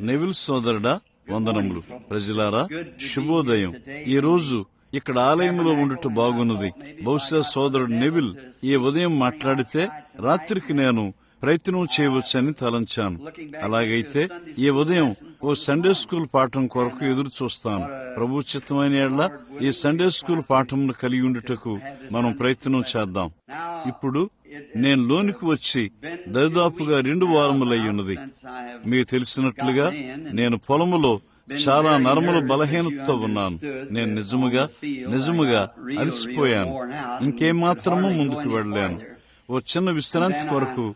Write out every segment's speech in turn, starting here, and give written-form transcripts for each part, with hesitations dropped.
Neville సోదరుడా, వందనములు. ప్రజలారా, శుభోదయం. ఈ రోజు ఇక్కడ ఆలయంలో ఉండుట బాగున్నది. బహుశా సోదరుడు నెవిల్ ఈ ఉదయం మాట్లాడితే రాత్రికి నేను ప్రయత్నం చేయవచ్చని తలంచాను. అలాగైతే ఈ ఉదయం ఓ సండే స్కూల్ పాఠం కొరకు ఎదురు చూస్తాను. ప్రభు చిత్తమైన యెడల ఈ సండే స్కూల్ పాఠంను కలిగి ఉండుటకు మనం ప్రయత్నం చేద్దాం. ఇప్పుడు నేను లోనికి వచ్చి దాదాపుగా 2 వారములయ్యున్నది. మీకు తెలిసినట్లుగా నేను పొలములో చాలా నరముల బలహీనతతో ఉన్నాను. నేను నిజముగా అలసిపోయాను. ఇంకేమాత్రమూ ముందుకు వెళ్ళలేను. ఓ చిన్న విశ్రాంతి కొరకు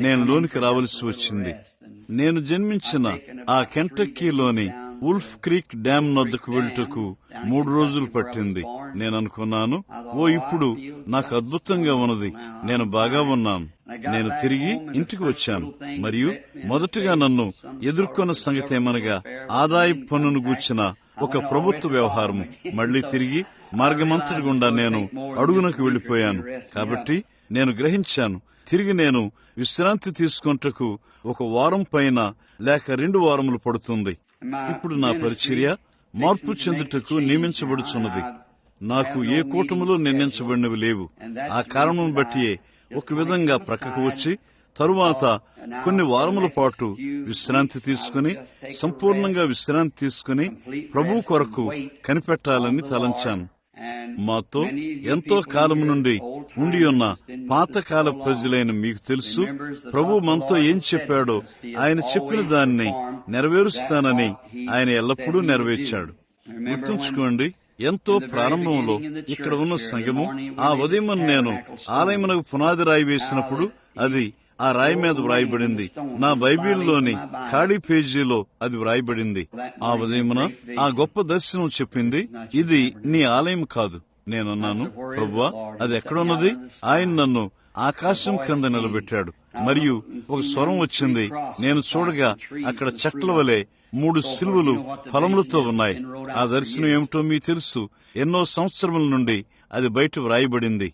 నేను లోనికి రావలసి వచ్చింది. నేను జన్మించిన ఆ కెంటక్కీలోని వుల్ఫ్ క్రీక్ డ్యామ్ నొద్దకు వెళ్ళుటకు 3 రోజులు పట్టింది. నేను అనుకున్నాను, ఇప్పుడు నాకు అద్భుతంగా ఉన్నది, నేను బాగా ఉన్నాను. నేను తిరిగి ఇంటికి వచ్చాను. మరియు మొదటగా నన్ను ఎదుర్కొన్న సంగతేమనగా ఆదాయ పన్నును గూర్చిన ఒక ప్రభుత్వ వ్యవహారము. మళ్లీ తిరిగి మార్గమంతటి గుండా నేను అడుగునకు వెళ్లిపోయాను. కాబట్టి నేను గ్రహించాను, తిరిగి నేను విశ్రాంతి తీసుకొంటకు 1 వారం పైన లేక 2 వారములు పడుతుంది. ఇప్పుడు నా పరిచర్య మార్పు చెందుటకు నియమించబడుచున్నది. నాకు ఏ కూటములో నిర్ణయించబడినవి లేవు. ఆ కారణం బట్టియే ఒక విధంగా ప్రక్కకు వచ్చి తరువాత కొన్ని వారముల పాటు విశ్రాంతి తీసుకుని, సంపూర్ణంగా విశ్రాంతి తీసుకుని ప్రభు కొరకు కనిపెట్టాలని తలంచాను. మాతో ఎంతో కాలం నుండి ఉండి ఉన్న పాతకాల ప్రజలైన మీకు తెలుసు, ప్రభు మనతో ఏం చెప్పాడో ఆయన చెప్పిన దాన్ని నెరవేరుస్తానని ఆయన ఎల్లప్పుడూ నెరవేర్చాడు. గుర్తుంచుకోండి, ఎంతో ప్రారంభంలో ఇక్కడ ఉన్న సంఘము, ఆ ఉదయం నేను ఆలయమునకు పునాది రాయి వేసినప్పుడు అది ఆ రాయి మీద వ్రాయబడింది. నా బైబిల్లోని ఖాళీ పేజీలో అది వ్రాయబడింది. ఆ ఉదయమున ఆ గొప్ప దర్శనం చెప్పింది, ఇది నీ ఆలయం కాదు. నేనన్నాను, ప్రభువా, అది ఎక్కడున్నది? ఆయన నన్ను ఆకాశం క్రింద నిలబెట్టాడు. మరియు ఒక స్వరం వచ్చింది. నేను చూడగా అక్కడ చెట్ల వలె 3 సిలువలు ఫలములతో ఉన్నాయి. ఆ దర్శనం ఏమిటో మీకు తెలుసు. ఎన్నో సంవత్సరముల నుండి అది బయట వ్రాయబడింది.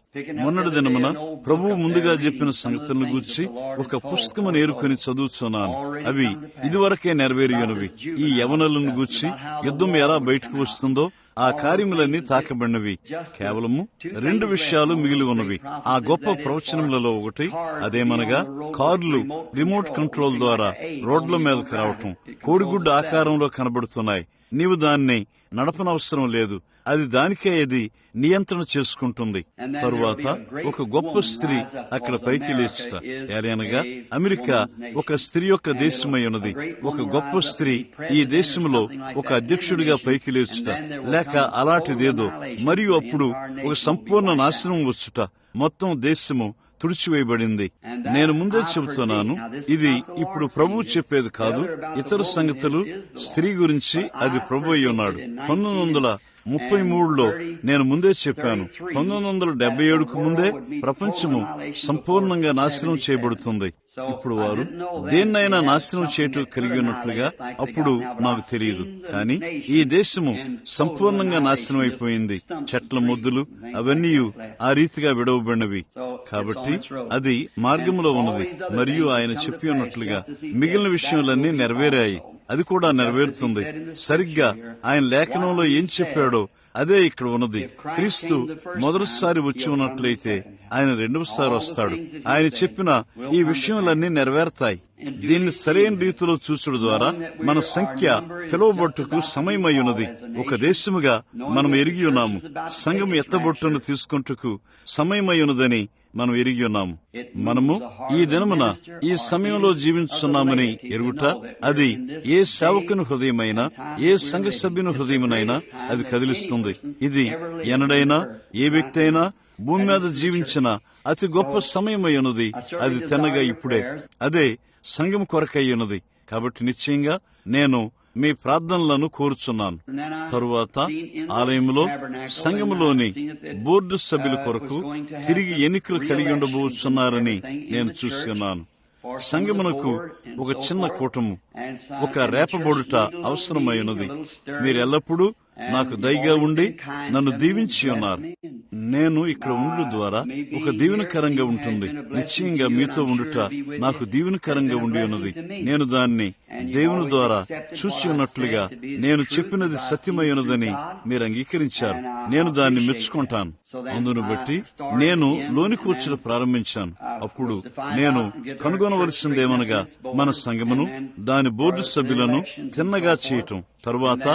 మొన్నటి దినమున ప్రభువు ముందుగా చెప్పిన సంగతులను గూర్చి ఒక పుస్తకమును ఏరుకొని చదువుతున్నాను. అవి ఇదివరకే నెరవేరియున్నవి. ఈ యవనులను గూర్చి యుద్ధం ఎలా బయటకు వస్తుందో ఆ కార్యములన్నీ తాకబడినవి. కేవలము 2 విషయాలు మిగిలి ఉన్నవి. ఆ గొప్ప ప్రవచనములలో ఒకటి, అదేమనగా కార్లు రిమోట్ కంట్రోల్ ద్వారా రోడ్ల మీదకి రావటం, కోడిగుడ్డ ఆకారంలో కనబడుతున్నాయి. నీవు దాన్ని నడపనవసరం లేదు, అది దానికే అది నియంత్రణ చేసుకుంటుంది. తరువాత ఒక గొప్ప స్త్రీ అక్కడ పైకి లేచుట, ఏలనగా అమెరికా ఒక స్త్రీ యొక్క దేశమై ఉన్నది. ఒక గొప్ప స్త్రీ ఈ దేశంలో ఒక అధ్యక్షుడిగా పైకి లేచుట లేక అలాంటిదేదో. మరియు అప్పుడు ఒక సంపూర్ణ నాశనం వచ్చుట, మొత్తం దేశము తుడిచివేయబడింది. నేను ముందే చెబుతున్నాను, ఇది ఇప్పుడు ప్రభువు చెప్పేది కాదు. ఇతర సంగతులు స్త్రీ గురించి అది ప్రభు అయి ఉన్నాడు. 1933లో నేను ముందే చెప్పాను, 1977కు ముందే ప్రపంచము సంపూర్ణంగా నాశనం చేయబడుతుంది. ఇప్పుడు వారు దేన్నైనా నాశనం చేయటం కలిగి ఉన్నట్లుగా అప్పుడు నాకు తెలియదు. కానీ ఈ దేశము సంపూర్ణంగా నాశనం అయిపోయింది. చెట్ల మొద్దులు అవన్నీ ఆ రీతిగా విడవబడినవి. కాబట్టి అది మార్గంలో ఉన్నది. మరియు ఆయన చెప్పి ఉన్నట్లుగా మిగిలిన విషయాలన్నీ నెరవేరాయి. అది కూడా నెరవేరుతుంది. సరిగ్గా ఆయన లేఖనంలో ఏం చెప్పాడో అదే ఇక్కడ ఉన్నది. క్రీస్తు మొదటిసారి వచ్చి ఉన్నట్లయితే ఆయన 2వసారి వస్తాడు. ఆయన చెప్పిన ఈ విషయాలన్నీ నెరవేరుతాయి. దీన్ని సరైన రీతిలో చూసుడు ద్వారా మన సంఖ్య పిలువబొట్టుకు సమయమై ఉన్నది. ఒక దేశముగా మనం ఎరిగి ఉన్నాము. సంఘం ఎత్తబొట్టును తీసుకుంటకు సమయమై ఉన్నదని మనం ఎరిగి ఉన్నాము. మనము ఈ దినమున ఈ సమయంలో జీవించున్నామని ఎరుగుట, అది ఏ సేవకుని హృదయమైనా ఏ సంఘ సభ్యుని హృదయమునైనా అది కదిలిస్తుంది. ఇది ఎన్నడైనా ఏ వ్యక్తి అయినా భూమి మీద జీవించిన అతి గొప్ప సమయమై ఉన్నది. అది తిన్నగా ఇప్పుడే. అదే సంఘం కొరకై ఉన్నది. కాబట్టి నిశ్చయంగా నేను మీ ప్రార్థనలను కోరుచున్నాను. తరువాత ఆలయంలో సంఘములోని బోర్డు సభ్యుల కొరకు తిరిగి ఎన్నికలు కలిగి ఉండబోతున్నారని నేను చూస్తున్నాను. సంఘమునకు ఒక చిన్న కూటము, ఒక రేపబొడుట అవసరమై ఉన్నది. మీరెల్లప్పుడూ నాకు దయగా ఉండి నన్ను దీవించి ఉన్నారు. నేను ఇక్కడ ఉండడం ద్వారా ఒక దీవెనకరంగా ఉంటుంది. నిశ్చయంగా మీతో ఉండుట నాకు దీవెనకరంగా ఉండి ఉన్నది. నేను దాన్ని దేవుని ద్వారా చూచి ఉన్నట్లుగా నేను చెప్పినది సత్యమయ్యున్నదని మీరు అంగీకరించారు. నేను దాన్ని మెచ్చుకుంటాను. అందును బట్టి నేను లోని కూర్చుని ప్రారంభించాను. అప్పుడు నేను కనుగొనవలసిందేమనగా మన సంఘమును, దాని బోర్డు సభ్యులను తిన్నగా చేయటం, తరువాత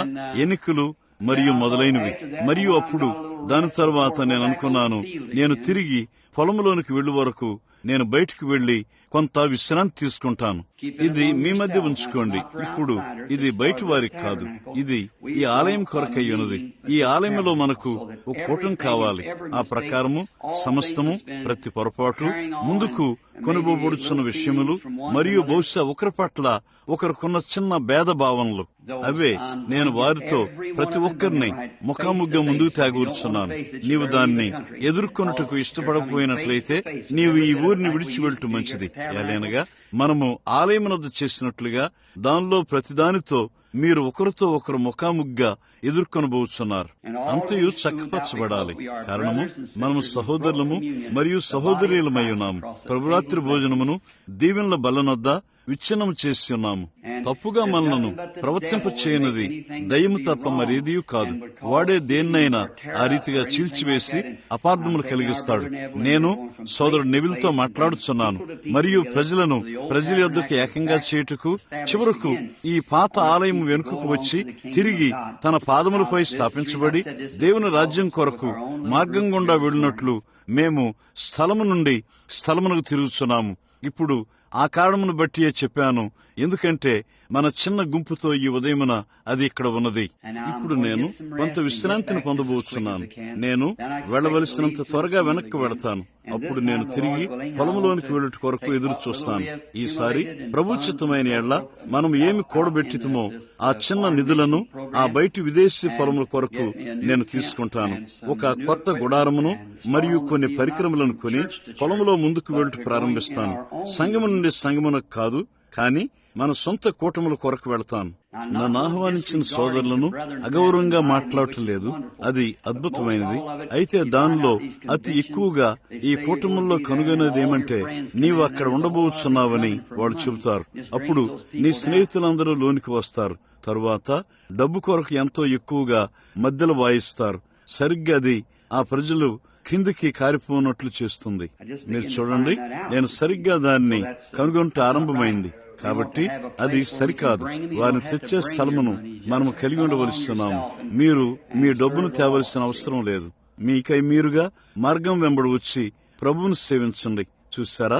ఎన్నికలు మరియు మొదలైనవి. మరియు అప్పుడు దాని తరువాత నేను అనుకున్నాను, నేను తిరిగి పొలంలోనికి వెళ్ళు వరకు నేను బయటికి వెళ్లి కొంత విశ్రాంతి తీసుకుంటాను. ఇది మీ మధ్య ఉంచుకోండి. ఇప్పుడు ఇది బయట వారికి కాదు, ఇది ఈ ఆలయం కొరకై ఉన్నది. ఈ ఆలయంలో మనకు ఒక కూటం కావాలి. ఆ ప్రకారము సమస్తము, ప్రతి పొరపాటు, ముందుకు కొనుగోబడుచున్న విషయములు మరియు బహుశా ఒకరి పట్ల ఒకరికున్న చిన్న భేద భావనలు, అవే నేను వారితో ప్రతి ఒక్కరిని ముఖాముగ్గా ముందుకు తేగూర్చున్నాను. నీవు దాన్ని ఎదుర్కొనుటకు ఇష్టపడకపోయినట్లయితే నీవు ఈ ఊరిని విడిచి వెళ్ళటం మంచిది. ఏలైనగా మనము ఆలయమునొద్ద చేసినట్లుగా దానిలో ప్రతిదానితో మీరు ఒకరితో ఒకరు ముఖాముగ్గా ఎదుర్కొనబోతున్నారు. అంతయు చక్కపరచబడాలి. కారణము మనము సహోదరులము మరియు సహోదరీలమై ఉన్నాము. ప్రభురాత్రి భోజనమును దీవెనల బల్లనొద్ద విచ్ఛిన్నము చేసి ఉన్నాము. తప్పుగా మనలను ప్రవర్తింప చేయనిది దయ్యము తప్ప మరేదియూ కాదు. వాడే దేన్నైనా ఆ రీతిగా చీల్చివేసి అపార్థములు కలిగిస్తాడు. నేను సోదరుడు నెవిల్తో మాట్లాడుచున్నాను మరియు ప్రజల యొద్దకు ఏకంగా చేయుటకు చివరకు ఈ పాత ఆలయం వెనుకకు వచ్చి తిరిగి తన పాదములపై స్థాపించబడి దేవుని రాజ్యం కొరకు మార్గం గుండా వెళ్ళినట్లు మేము స్థలము నుండి స్థలమునకు తిరుగుచున్నాము. ఇప్పుడు ఆ కారణమును బట్టియే చెప్పాను, ఎందుకంటే మన చిన్న గుంపుతో ఈ ఉదయమున అది ఇక్కడ ఉన్నది. ఇప్పుడు నేను కొంత విశ్రాంతిని పొందబోతున్నాను. నేను వెళ్లవలసినంత త్వరగా వెనక్కి వెళతాను. అప్పుడు నేను తిరిగి పొలంలోనికి వెళ్ళుట కొరకు ఎదురు చూస్తాను. ఈసారి ప్రభుచిత్తమైన ఎడ్ల మనం ఏమి కూడబెట్టితమో ఆ చిన్న నిధులను ఆ బయటి విదేశీ పొలముల కొరకు నేను తీసుకుంటాను. ఒక కొత్త గుడారమును మరియు కొన్ని పరికరములను కొని పొలములో ముందుకు వెళ్ళుట ప్రారంభిస్తాను. సంఘము నుండి సంఘమునకు కాదు, కానీ మన సొంత కూటముల కొరకు వెళతాను. నన్ను ఆహ్వానించిన సోదరులను అగౌరవంగా మాట్లాడటం లేదు, అది అద్భుతమైనది. అయితే దానిలో అతి ఎక్కువగా ఈ కూటముల్లో కనుగొనేదేమంటే నీవు అక్కడ ఉండబోతున్నావని వాళ్ళు చెబుతారు. అప్పుడు నీ స్నేహితులందరూ లోనికి వస్తారు. తరువాత డబ్బు కొరకు ఎంతో ఎక్కువగా మధ్యలో వాయిస్తారు. సరిగ్గా అది ఆ ప్రజలు కిందికి కారిపోనట్లు చేస్తుంది. మీరు చూడండి, నేను సరిగ్గా దాన్ని కనుగొంటే ఆరంభమైంది. కాబట్టి అది సరికాదు. వారిని తెచ్చే స్థలమును మనము కలిగి ఉండవలస్తున్నాము. మీరు మీ డబ్బును తేవలసిన అవసరం లేదు. మీకై మీరుగా మార్గం వెంబడి వచ్చి ప్రభువును సేవించండి. చూశారా,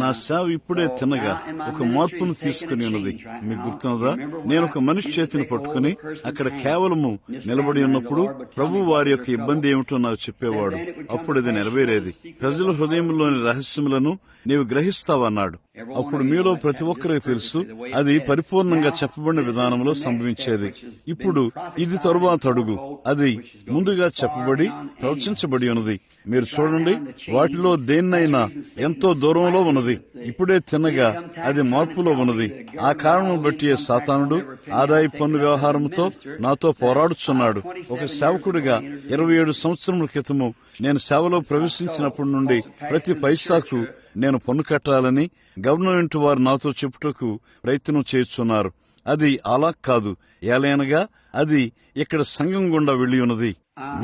నా సేవ ఇప్పుడే తిన్నగా ఒక మార్పును తీసుకుని ఉన్నది. మీకు గుర్తున్నదా? నేను ఒక మనిషి చేతిని పట్టుకుని అక్కడ కేవలము నిలబడి ఉన్నప్పుడు ప్రభు వారి యొక్క ఇబ్బంది ఏమిటో నాకు చెప్పేవాడు. అప్పుడు అది నెరవేరేది. ప్రజల హృదయంలోని రహస్యములను నీవు గ్రహిస్తావన్నాడు. అప్పుడు మీలో ప్రతి ఒక్కరికి తెలుసు, అది పరిపూర్ణంగా చెప్పబడిన విధానంలో సంభవించేది. ఇప్పుడు ఇది తరువాత అడుగు. అది ముందుగా చెప్పబడి ప్రవచించబడి ఉన్నది. మీరు చూడండి, వాటిలో దేన్నైనా ఎంతో దూరంలో ఉన్నది. ఇప్పుడే తిన్నగా అది మార్పులో ఉన్నది. ఆ కారణం బట్టి సాతానుడు ఆదాయ పన్ను వ్యవహారంతో నాతో పోరాడుచున్నాడు. ఒక సేవకుడిగా 27 సంవత్సరముల క్రితము నేను సేవలో ప్రవేశించినప్పటి నుండి ప్రతి పైసాకు నేను పన్ను కట్టాలని గవర్నమెంట్ వారు నాతో చెప్పుటకు ప్రయత్నం చేస్తున్నారు. అది అలా కాదు. ఏలైనగా అది ఇక్కడ సంఘం గుండా వెళ్లి ఉన్నది.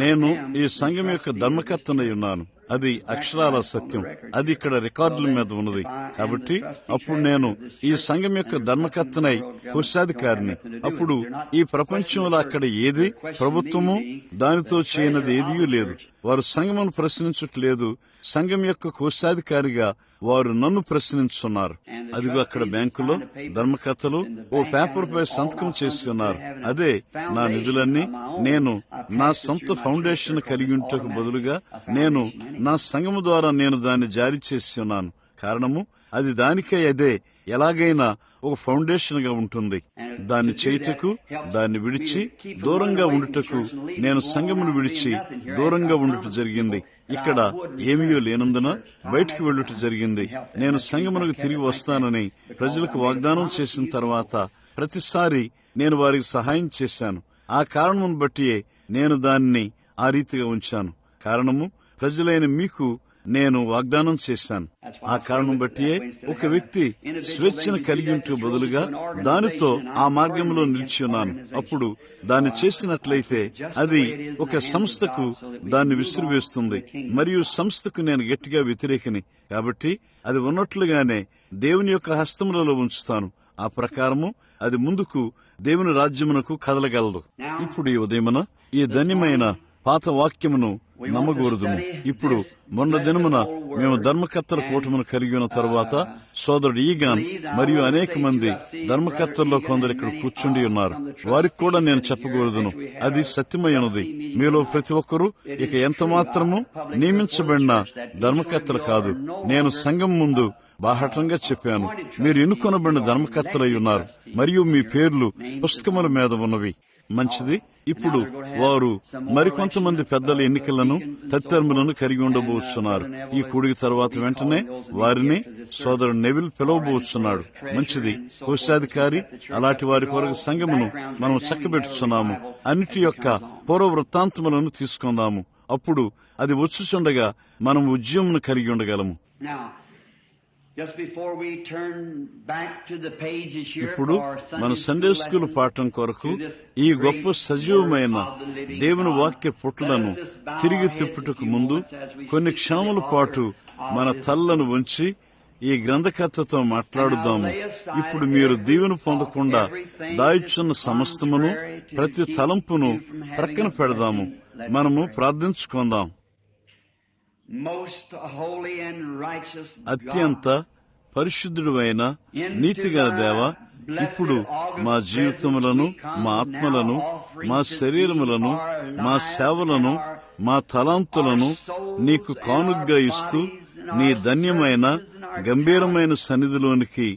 నేను ఈ సంఘం యొక్క ధర్మకర్తనై ఉన్నాను. అది అక్షరాల సత్యం. అది ఇక్కడ రికార్డుల మీద ఉన్నది. కాబట్టి అప్పుడు నేను ఈ సంఘం యొక్క ధర్మకర్తనై కోశాధికారిని. అప్పుడు ఈ ప్రపంచంలో అక్కడ ఏది ప్రభుత్వము దానితో చేయనది ఏదీ లేదు. వారు సంఘమును ప్రశ్నించట్లేదు. సంఘం యొక్క కోశాధికారిగా వారు నన్ను ప్రశ్నించున్నారు. అదిగో అక్కడ బ్యాంకులో ధర్మకర్తలు ఓ పేపర్ పై సంతకం చేసి ఉన్నారు. అదే నా నిధులన్నీ నేను నా సొంత ఫౌండేషన్ కలిగి ఉంటకు బదులుగా నేను నా సంఘము ద్వారా నేను దాన్ని జారీ చేసి ఉన్నాను. కారణము అది దానికై అదే ఎలాగైనా ఒక ఫౌండేషన్ గా ఉంటుంది. దాన్ని చేయుటకు, దాన్ని విడిచి దూరంగా ఉండుటకు నేను సంఘమును విడిచి దూరంగా ఉండుట జరిగింది. ఇక్కడ ఏమీయో లేనందున బయటికి వెళ్ళుట జరిగింది. నేను సంఘమునకు తిరిగి వస్తానని ప్రజలకు వాగ్దానం చేసిన తర్వాత ప్రతిసారి నేను వారికి సహాయం చేశాను. ఆ కారణమును బట్టియే నేను దాన్ని ఆ రీతిగా ఉంచాను. కారణము ప్రజలైన మీకు నేను వాగ్దానం చేశాను. ఆ కారణం బట్టియే ఒక వ్యక్తి స్వేచ్ఛను కలిగి ఉంటే బదులుగా దానితో ఆ మార్గంలో నిలిచి ఉన్నాను. అప్పుడు దాన్ని చేసినట్లయితే అది ఒక సంస్థకు దాన్ని విసిరివేస్తుంది, మరియు సంస్థకు నేను గట్టిగా వ్యతిరేకిని. కాబట్టి అది ఉన్నట్లుగానే దేవుని యొక్క హస్తములలో ఉంచుతాను. ఆ ప్రకారము అది ముందుకు దేవుని రాజ్యమునకు కదలగలదు. ఇప్పుడు ఈ ఉదయమున ఈ ధన్యమైన పాత వాక్యమును నమ్మగోరుదుము. ఇప్పుడు మొన్న దినమున మేము ధర్మకర్తల కూటమును కలిగి ఉన్న తరువాత సోదరుడు ఈగాన్ మరియు అనేక మంది ధర్మకర్తల్లో కొందరు ఇక్కడ కూర్చుండి ఉన్నారు. వారికి కూడా నేను చెప్పగోరుదును, అది సత్యమైనది. మీలో ప్రతి ఒక్కరూ ఇక ఎంత మాత్రము నియమించబడిన ధర్మకర్తలు కాదు. నేను సంఘం ముందు బాహటంగా చెప్పాను, మీరు ఎన్నుకొనబడిన ధర్మకర్తలై ఉన్నారు మరియు మీ పేర్లు పుస్తకముల మీద ఉన్నవి. మంచిది. ఇప్పుడు వారు మరికొంతమంది పెద్దల ఎన్నికలను తత్తర్ములను కలిగి ఉండబోతున్నారు. ఈ కూడిక తర్వాత వెంటనే వారిని సోదరుడు నెవిల్ పిలవబోతున్నాడు. మంచిది. కోశాధికారి అలాంటి వారి కొరకు సంఘమును మనం చక్కబెట్టుచున్నాము. అన్నిటి యొక్క పూర్వ వృత్తాంతములను తీసుకుందాము. అప్పుడు అది వచ్చుచుండగా మనం ఉద్యమను కలిగి ఉండగలము. ఇప్పుడు మన సండే స్కూల్ పాఠం కొరకు ఈ గొప్ప సజీవమైన దేవుని వాక్య పుట్లను తిరిగి తిప్పుటకు ముందు కొన్ని క్షణముల పాటు మన తల్లను ఉంచి ఈ గ్రంథకర్తతో మాట్లాడుదాము. ఇప్పుడు మీరు దీవెన పొందకుండా దాయిచున్న సమస్తమును, ప్రతి తలంపును ప్రక్కన పెడదాము. మనము ప్రార్థించుకుందాం. అత్యంత పరిశుద్ధుడు అయిన నీతిగల దేవ, ఇప్పుడు మా జీవితములను, మా ఆత్మలను, మా శరీరములను, మా సేవలను, మా తలాంతులను నీకు కానుగ్గా ఇస్తూ నీ ధన్యమైన గంభీరమైన సన్నిధిలోనికి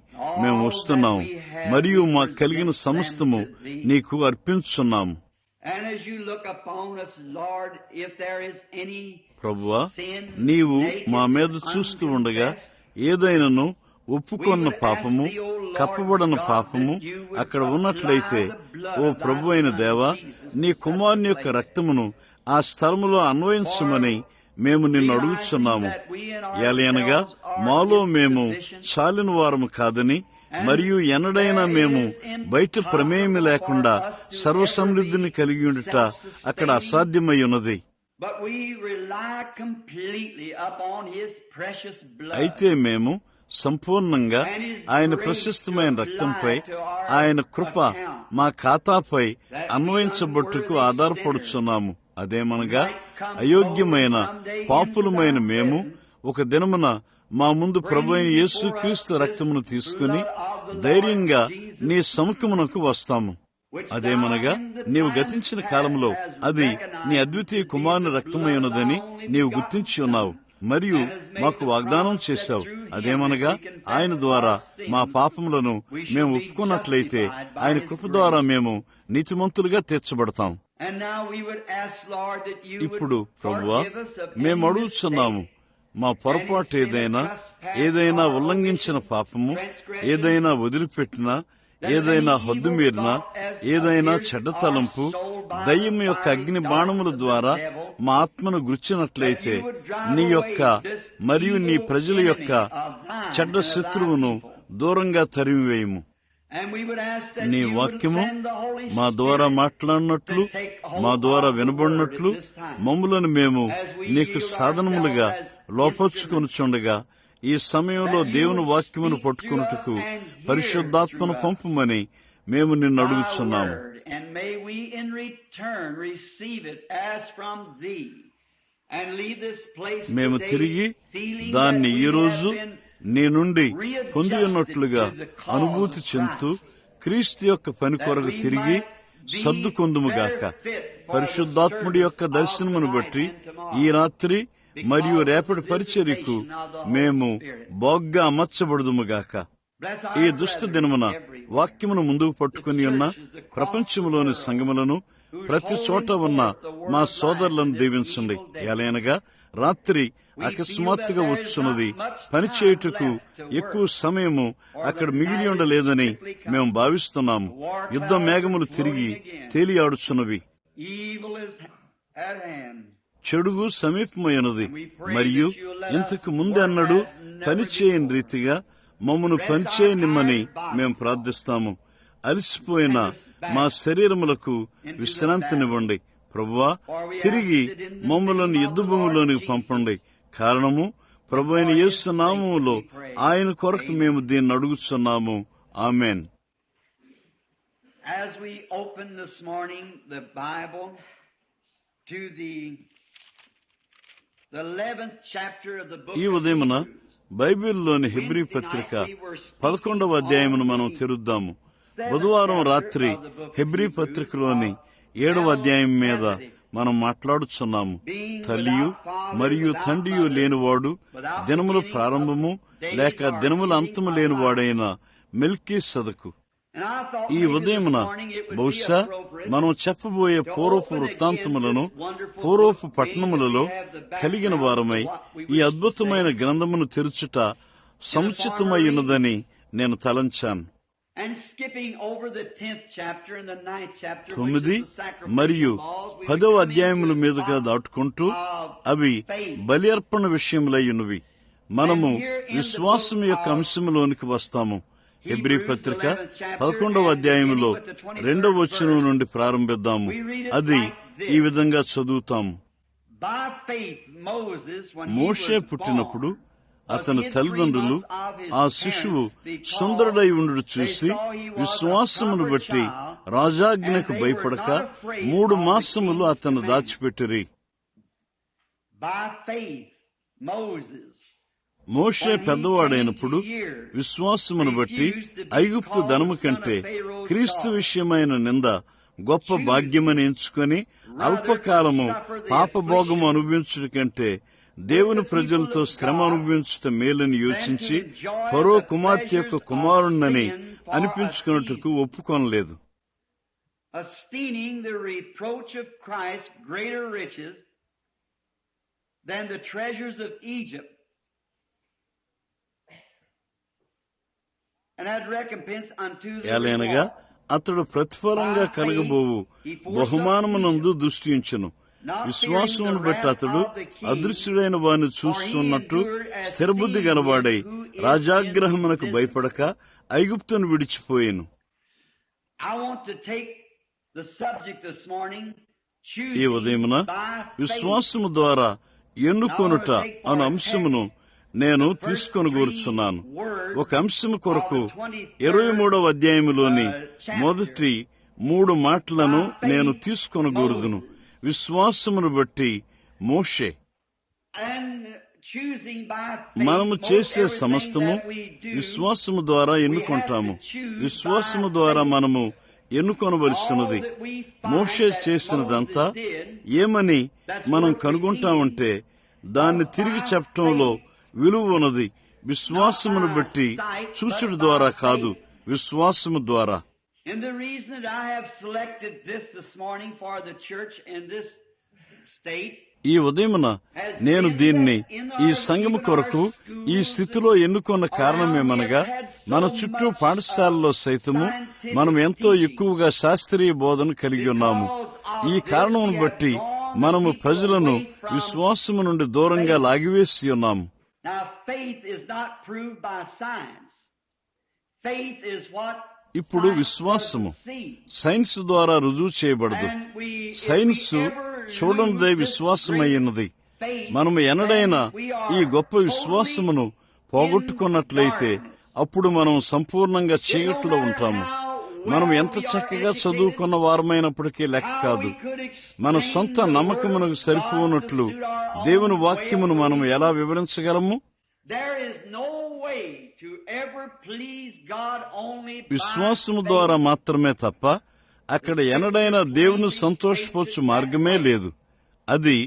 మేము వస్తున్నాము మరియు మాకు కలిగిన సమస్తము నీకు అర్పించున్నాము. ప్రభువా, నీవు మా మీద చూస్తూ ఉండగా ఏదైనాను ఒప్పుకొన్న పాపము, కప్పబడిన పాపము అక్కడ ఉన్నట్లయితే, ఓ ప్రభు అయిన దేవా, నీ కుమారుని యొక్క రక్తమును ఆ స్థలములో అన్వయించమని మేము నిన్ను అడుగుచున్నాము. ఏలయనగా మాలో మేము చాలిన వారము కాదని, మరియు ఎన్నడైనా మేము బయట ప్రమేయము లేకుండా సర్వసమృద్ధిని కలిగి ఉండుట అక్కడ అసాధ్యమై ఉన్నది. అయితే మేము సంపూర్ణంగా ఆయన ప్రశస్తమైన రక్తంపై, ఆయన కృప మా ఖాతాపై అన్వయించబట్టుకు ఆధారపడుచున్నాము. అదేమనగా అయోగ్యమైన పాపులమైన మేము ఒక దినమున మా ముందు ప్రభు అయిన యేసుక్రీస్తు రక్తమును తీసుకుని ధైర్యంగా నీ సముఖమునకు వస్తాము. అదేమనగా నీవు గతించిన కాలంలో అది నీ అద్వితీయ కుమారుని రక్తమై ఉన్నదని నీవు గుర్తించి ఉన్నావు మరియు మాకు వాగ్దానం చేశావు. అదేమనగా ఆయన ద్వారా మా పాపములను మేము ఒప్పుకున్నట్లయితే ఆయన కృప ద్వారా మేము నీతిమంతులుగా తీర్చబడతాం. ఇప్పుడు ప్రభువా, మేము అడుగుచున్నాము, మా పొరపాటు ఏదైనా ఉల్లంఘించిన పాపము, ఏదైనా వదిలిపెట్టినా, ఏదైనా హద్దు మీరినా, ఏదైనా చెడ్డ తలంపు దయ్యం యొక్క అగ్ని బాణముల ద్వారా మా ఆత్మను గుర్చినట్లయితే, నీ యొక్క మరియు నీ ప్రజల యొక్క చెడ్డ శత్రువును దూరంగా తరిమివేయము. నీ వాక్యము మా ద్వారా మాట్లాడినట్లు, మా ద్వారా వినబడినట్లు మమ్ములను మేము నీకు సాధనములుగా లోపర్చుకొనుచుండగా, ఈ సమయంలో దేవుని వాక్యమును పట్టుకొనుటకు పరిశుద్ధాత్మను పంపుమని మేము నిన్ను అడుగుచున్నాము. మేము తిరిగి దాన్ని ఈరోజు నీ నుండి పొంది ఉన్నట్లుగా అనుభూతి చెందుతూ క్రీస్తు యొక్క పని కొరకు తిరిగి సర్దుకొందుముగాక. పరిశుద్ధాత్ముడి యొక్క దర్శనమును బట్టి ఈ రాత్రి మరియు రేపటి పరిచర్యకు మేము బాగ్గా అమర్చబడుదుముగాక. ఈ దుష్ట దినమున వాక్యమును ముందుకు పట్టుకుని ఉన్న ప్రపంచంలోని సంఘములను, ప్రతి చోట ఉన్న మా సోదరులను దీవించండి. ఎలయనగా రాత్రి అకస్మాత్తుగా వచ్చున్నది, పనిచేయుటకు ఎక్కువ సమయము అక్కడ మిగిలి ఉండలేదని మేము భావిస్తున్నాము. యుద్ధ మేఘములు తిరిగి తేలియాడుచున్నవి, చెడుగు సమీపమైనది, మరియు ఇంతకు ముందెన్నడూ పనిచేయని రీతిగా మమ్మను పనిచేయనిమ్మని మేము ప్రార్థిస్తాము. అలసిపోయిన మా శరీరములకు విశ్రాంతినివ్వండి ప్రభువా. తిరిగి మమ్మలను యుద్ధభూమిలోనికి పంపండి. కారణము ప్రభు అయిన యేసు నామములో ఆయన కొరకు మేము దీన్ని అడుగుతున్నాము. ఆమేన్. As we open this morning the Bible to the 11th chapter of the book ఈ ఉదయమున బైబిల్లోని హెబ్రీ పత్రిక 11వ అధ్యాయమును మనం తెరుద్దాము. బుధవారం రాత్రి హెబ్రీ పత్రికలోని 7వ అధ్యాయం మీద మనం మాట్లాడుచున్నాము. తల్లియు మరియు తండ్రియు లేనివాడు, దినముల ప్రారంభము లేక దినముల అంతము లేనివాడైన మెల్కీసెదెకు. ఈ ఉదయమున బహుశా మనం చెప్పబోయే పూర్వపు వృత్తాంతములను పూర్వపు పట్టణములలో కలిగిన వారమై ఈ అద్భుతమైన గ్రంథమును తెరుచుట సముచితమై ఉన్నదని నేను తలంచాను. 9 మరియు 10వ అధ్యాయముల మీదుగా దాటుకుంటూ అవి బలి అర్పణ విషయములై ఉన్నవి. మనము విశ్వాసం యొక్క అంశంలోనికి వస్తాము. హెబ్రీ పత్రిక 11వ అధ్యాయములో 2వ వచనం నుండి ప్రారంభిద్దాము. అది ఈ విధంగా చదువుతాము. మోషే పుట్టినప్పుడు అతని తల్లిదండ్రులు ఆ శిశువు సుందరుడై ఉండు చూసి విశ్వాసమును బట్టి రాజాజ్ఞకు భయపడక 3 మాసములు అతను దాచిపెట్టిరి. మోషే పెద్దవాడైనప్పుడు విశ్వాసమును బట్టి ఐగుప్తు ధనము కంటే క్రీస్తు విషయమైన నింద గొప్ప భాగ్యమని ఎంచుకొని అల్పకాలము పాపభోగము అనుభవించుట కంటే దేవుని ప్రజలతో శ్రమ అనుభవించుట మేలని యోచించి ఫరో కుమార్తె యొక్క కుమారుణ్ణని అనిపించుకున్నట్టుకు ఒప్పుకొనలేదు. ఏలైనగా అతడు ప్రతిఫలంగా కలగబోవు బహుమానమునందు దృష్టి ఉంచెను. విశ్వాసమును బట్టి అతడు అదృశ్యుడైన వారిని చూస్తున్నట్టు స్థిరబుద్ధి గలవాడై రాజాగ్రహమునకు భయపడక ఐగుప్తును విడిచిపోయాను. ఈ ఉదయమున విశ్వాసము ద్వారా ఎన్నుకొనుట అను అంశమును నేను తీసుకొని కోరుచున్నాను. ఒక అంశము కొరకు 23వ అధ్యాయములోని మొదటి 3 మాటలను నేను తీసుకొని కోరుదును. విశ్వాసమును బట్టి మోషే. మనము చేసే సమస్తము విశ్వాసము ద్వారా ఎన్నుకుంటాము. విశ్వాసము ద్వారా మనము ఎన్నుకొనవలసినది. మోషే చేసినదంతా ఏమని మనం కనుగొంటామంటే దాన్ని తిరిగి చెప్పటంలో విలువ ఉన్నది. విశ్వాసమును బట్టి చూచుడు ద్వారా కాదు, విశ్వాసము ద్వారా. And the reason that I have selected this morning for the church in this state, ఈ ఉదయమున నేను దీన్ని ఈ సంఘము కొరకు ఈ స్థితిలో ఎన్నుకున్న కారణమేమనగా మన చుట్టూ పాఠశాలలో సైతము మనం ఎంతో ఎక్కువగా శాస్త్రీయ బోధన కలిగి ఉన్నాము. ఈ కారణమును బట్టి మనము ప్రజలను విశ్వాసము నుండి దూరంగా లాగివేసి ఉన్నాము. Now faith is not proved by science. Faith is what ఇప్పుడు విశ్వాసము సైన్స్ ద్వారా రుజువు చేయబడదు. సైన్స్ చూడనిదే విశ్వాసమైనది. మనము ఎన్నడైనా ఈ గొప్ప విశ్వాసమును పోగొట్టుకున్నట్లయితే అప్పుడు మనం సంపూర్ణంగా చీకట్లో ఉంటాము. మనం ఎంత చక్కగా చదువుకున్న వారమైనప్పటికీ లెక్క కాదు. మన సొంత నమ్మకమునకు సరిపోనట్లు దేవుని వాక్యమును మనం ఎలా వివరించగలము? విశ్వాసము ద్వారా మాత్రమే తప్ప అక్కడ ఎన్నడైనా దేవుని సంతోషపరచు మార్గమే లేదు. అది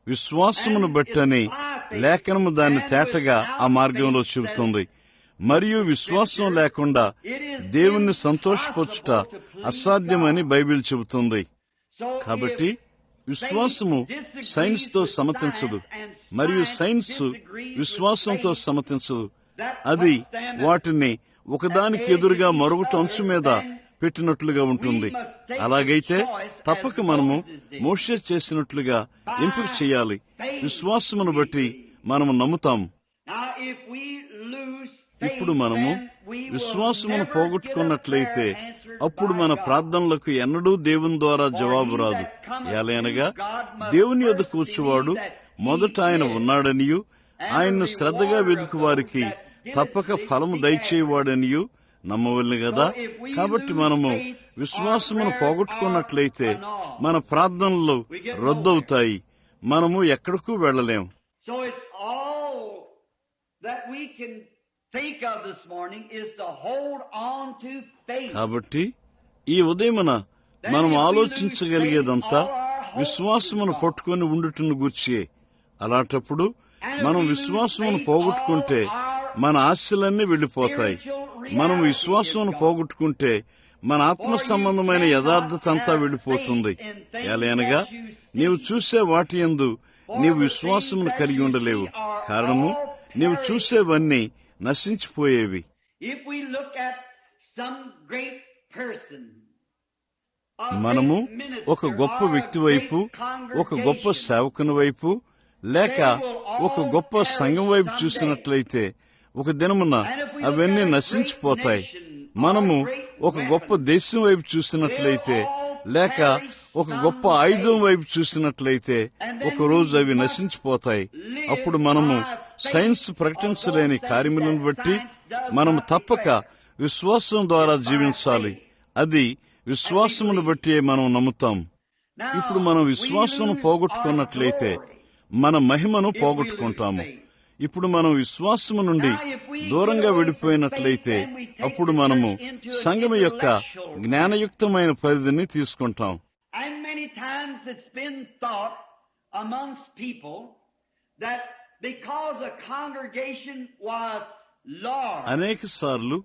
విశ్వాసమును బట్టని లేఖనము దాన్ని తేటగా ఆ మార్గంలో చెబుతుంది. మరియు విశ్వాసం లేకుండా దేవుణ్ణి సంతోషపరచుట అసాధ్యమని బైబిల్ చెబుతుంది. కాబట్టి విశ్వాసము సైన్స్ తో సమ్మతించదు, మరియు సైన్స్ విశ్వాసంతో సమ్మతించదు. అది వాటిని ఒకదానికి ఎదురుగా మరొకటి అంచు మీద పెట్టినట్లుగా ఉంటుంది. అలాగైతే తప్పక మనము మోషే చేసినట్లుగా ఎంపిక చేయాలి. విశ్వాసమును బట్టి మనము నమ్ముతాము. if we lose ఇప్పుడు మనము విశ్వాసమును పోగొట్టుకున్నట్లయితే అప్పుడు మన ప్రార్థనలకు ఎన్నడూ దేవుని ద్వారా జవాబు రాదు. ఎలాగనగా దేవుని యొద్దకు వచ్చేవాడు మొదట ఆయన ఉన్నాడనియు, ఆయన్ను శ్రద్ధగా వెదుకు వారికి తప్పక ఫలము దయచేవాడనియు నమ్మవల్ని కదా. కాబట్టి మనము విశ్వాసమును పోగొట్టుకున్నట్లయితే మన ప్రార్థనలు రద్దవుతాయి, మనము ఎక్కడకు వెళ్లలేం. కాబట్టి ఈ ఉదయమున మనం ఆలోచించగలిగేదంతా విశ్వాసమును పట్టుకొని ఉండుటను గూర్చియే. అలాంటప్పుడు మనం విశ్వాసమును పోగొట్టుకుంటే మన ఆశలన్నీ వెళ్లిపోతాయి. మనం విశ్వాసమును పోగొట్టుకుంటే మన ఆత్మ సంబంధమైన యథార్థత అంతా వెళ్లిపోతుంది. ఎలాగనగా నీవు చూసే వాటి యందు నీవు విశ్వాసమును కలిగి ఉండలేవు. కారణము నీవు చూసేవన్నీ నశించిపోయేవి. మనము ఒక గొప్ప వ్యక్తి వైపు, ఒక గొప్ప సేవకుని వైపు, లేక ఒక గొప్ప సంఘం వైపు చూసినట్లయితే ఒక దినమున అవన్నీ నశించిపోతాయి. మనము ఒక గొప్ప దేశం వైపు చూసినట్లయితే, లేక ఒక గొప్ప ఆయుధం వైపు చూసినట్లయితే ఒక రోజు అవి నశించిపోతాయి. అప్పుడు మనము సైన్స్ ప్రకటించలేని కార్యములను బట్టి మనము తప్పక విశ్వాసం ద్వారా జీవించాలి. అది విశ్వాసమును బట్టి మనం నమ్ముతాం. ఇప్పుడు మనం విశ్వాసం పోగొట్టుకున్నట్లయితే మన మహిమను పోగొట్టుకుంటాము. ఇప్పుడు మనం విశ్వాసము నుండి దూరంగా విడిపోయినట్లయితే అప్పుడు మనము సంఘము యొక్క జ్ఞానయుక్తమైన పరిధిని తీసుకుంటాం. అనేక సార్లు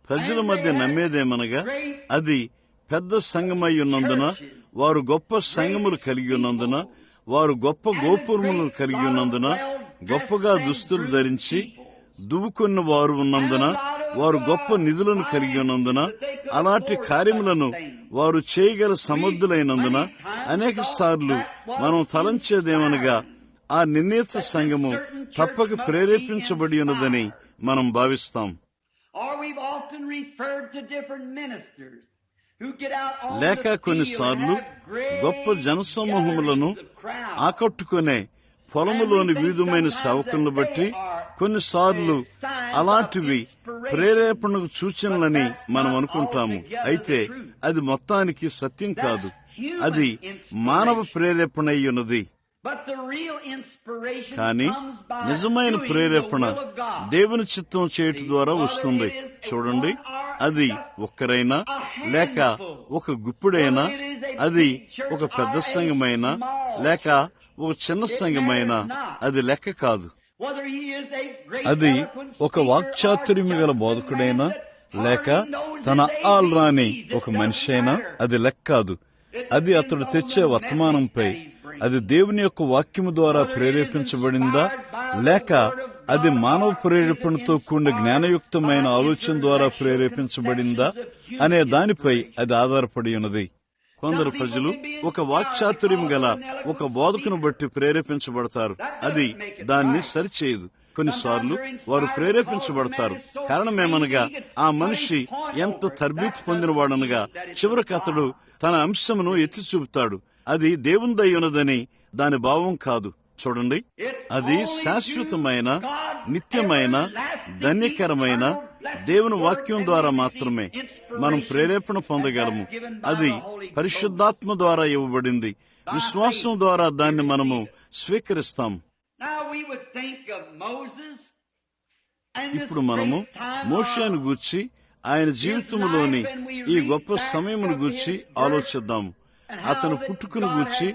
ప్రజల మధ్య నమ్మేదేమనగా అది పెద్ద సంఘమై ఉన్నందున, వారు గొప్ప సంఘములు కలిగి ఉన్నందున, వారు గొప్ప గోపురములను కలిగి ఉన్నందున, గొప్పగా దుస్తులు ధరించి దువ్వుకున్న వారు ఉన్నందున, వారు గొప్ప నిధులను కలిగి ఉన్నందున, అలాంటి కార్యములను వారు చేయగల సమర్థులైనందున అనేక సార్లు మనం తలంచేదేమనగా ఆ నిర్ణీత సంఘము తప్పక ప్రేరేపించబడి ఉన్నదని మనం భావిస్తాం. లేక కొన్నిసార్లు గొప్ప జనసమూహములను ఆకట్టుకునే పొలములోని వివిధమైన సేవకులను బట్టి కొన్నిసార్లు అలాంటివి ప్రేరేపణకు సూచనలని మనం అనుకుంటాము. అయితే అది మొత్తానికి సత్యం కాదు. అది మానవ ప్రేరేపణ అయి ఉన్నది. కానీ నిజమైన ప్రేరేపణ దేవుని చిత్తం చేయటం ద్వారా వస్తుంది. చూడండి, అది ఒక్కరైనా లేక ఒక గుప్పుడైనా, అది ఒక పెద్ద సంఘమైనా లేక ఒక చిన్న సంఘమైనా అది లెక్క కాదు. అది ఒక వాక్చాతుర్యం గల బోధకుడైనా లేక తన ఆల్రాని ఒక మనిషి అయినా అది లెక్క కాదు. అది అతడు తెచ్చే వర్తమానంపై అది దేవుని యొక్క వాక్యము ద్వారా ప్రేరేపించబడిందా లేక అది మానవ ప్రేరేపణతో కూడిన జ్ఞానయుక్తమైన ఆలోచన ద్వారా ప్రేరేపించబడిందా అనే దానిపై అది ఆధారపడి ఉన్నది. కొందరు ప్రజలు ఒక వాక్చాతుర్యం గల ఒక బోధకును బట్టి ప్రేరేపించబడతారు. అది దాన్ని సరిచేయదు. కొన్నిసార్లు వారు ప్రేరేపించబడతారు. కారణమేమనగా ఆ మనిషి ఎంత తర్బీతు పొందినవాడనగా చివరికి అతడు తన అంశమును ఎత్తి చూపుతాడు. అది దేవుని దయ ఉన్నదని దాని భావం కాదు. చూడండి, అది శాశ్వతమైన, నిత్యమైన, ధన్యకరమైన దేవుని వాక్యం ద్వారా మాత్రమే మనం ప్రేరేపణ పొందగలము. అది పరిశుద్ధాత్మ ద్వారా ఇవ్వబడింది. విశ్వాసం ద్వారా దాన్ని మనము స్వీకరిస్తాం. ఇప్పుడు మనము మోషేను గూర్చి, ఆయన జీవితంలోని ఈ గొప్ప సమయమును గూర్చి ఆలోచిద్దాము. అతను పుట్టుకును గూర్చి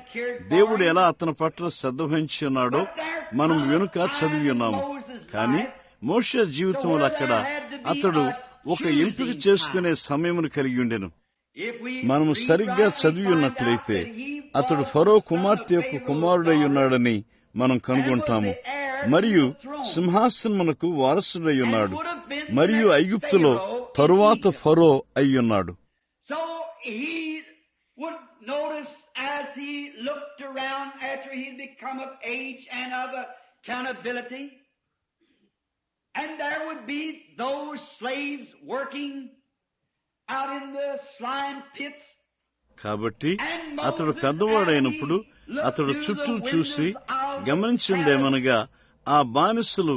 దేవుడు ఎలా అతని పట్ల శ్రద్ధ వహించి ఉన్నాడో మనం వెనుక చదివి ఉన్నాము. కానీ మోషే జీవితంలో అక్కడ అతడు ఒక ఎంపిక చేసుకునే సమయమును కలిగి ఉండెను. మనము సరిగ్గా చదివి ఉన్నట్లయితే అతడు ఫరో కుమార్తె యొక్క కుమారుడై ఉన్నాడని మనం కనుగొంటాము. మరియు సింహాసనమునకు వారసుడై ఉన్నాడు. మరియు ఐగుప్తులో తరువాత ఫరో అయ్యున్నాడు. Notice as he looked around after he had become of age and of accountability, And there would be those slaves working out in the slime pits. కాబట్టి అతడు పెద్దవాడైనప్పుడు అతడు చుట్టూ చూసి గమనించిందేమనగా ఆ బానిసలు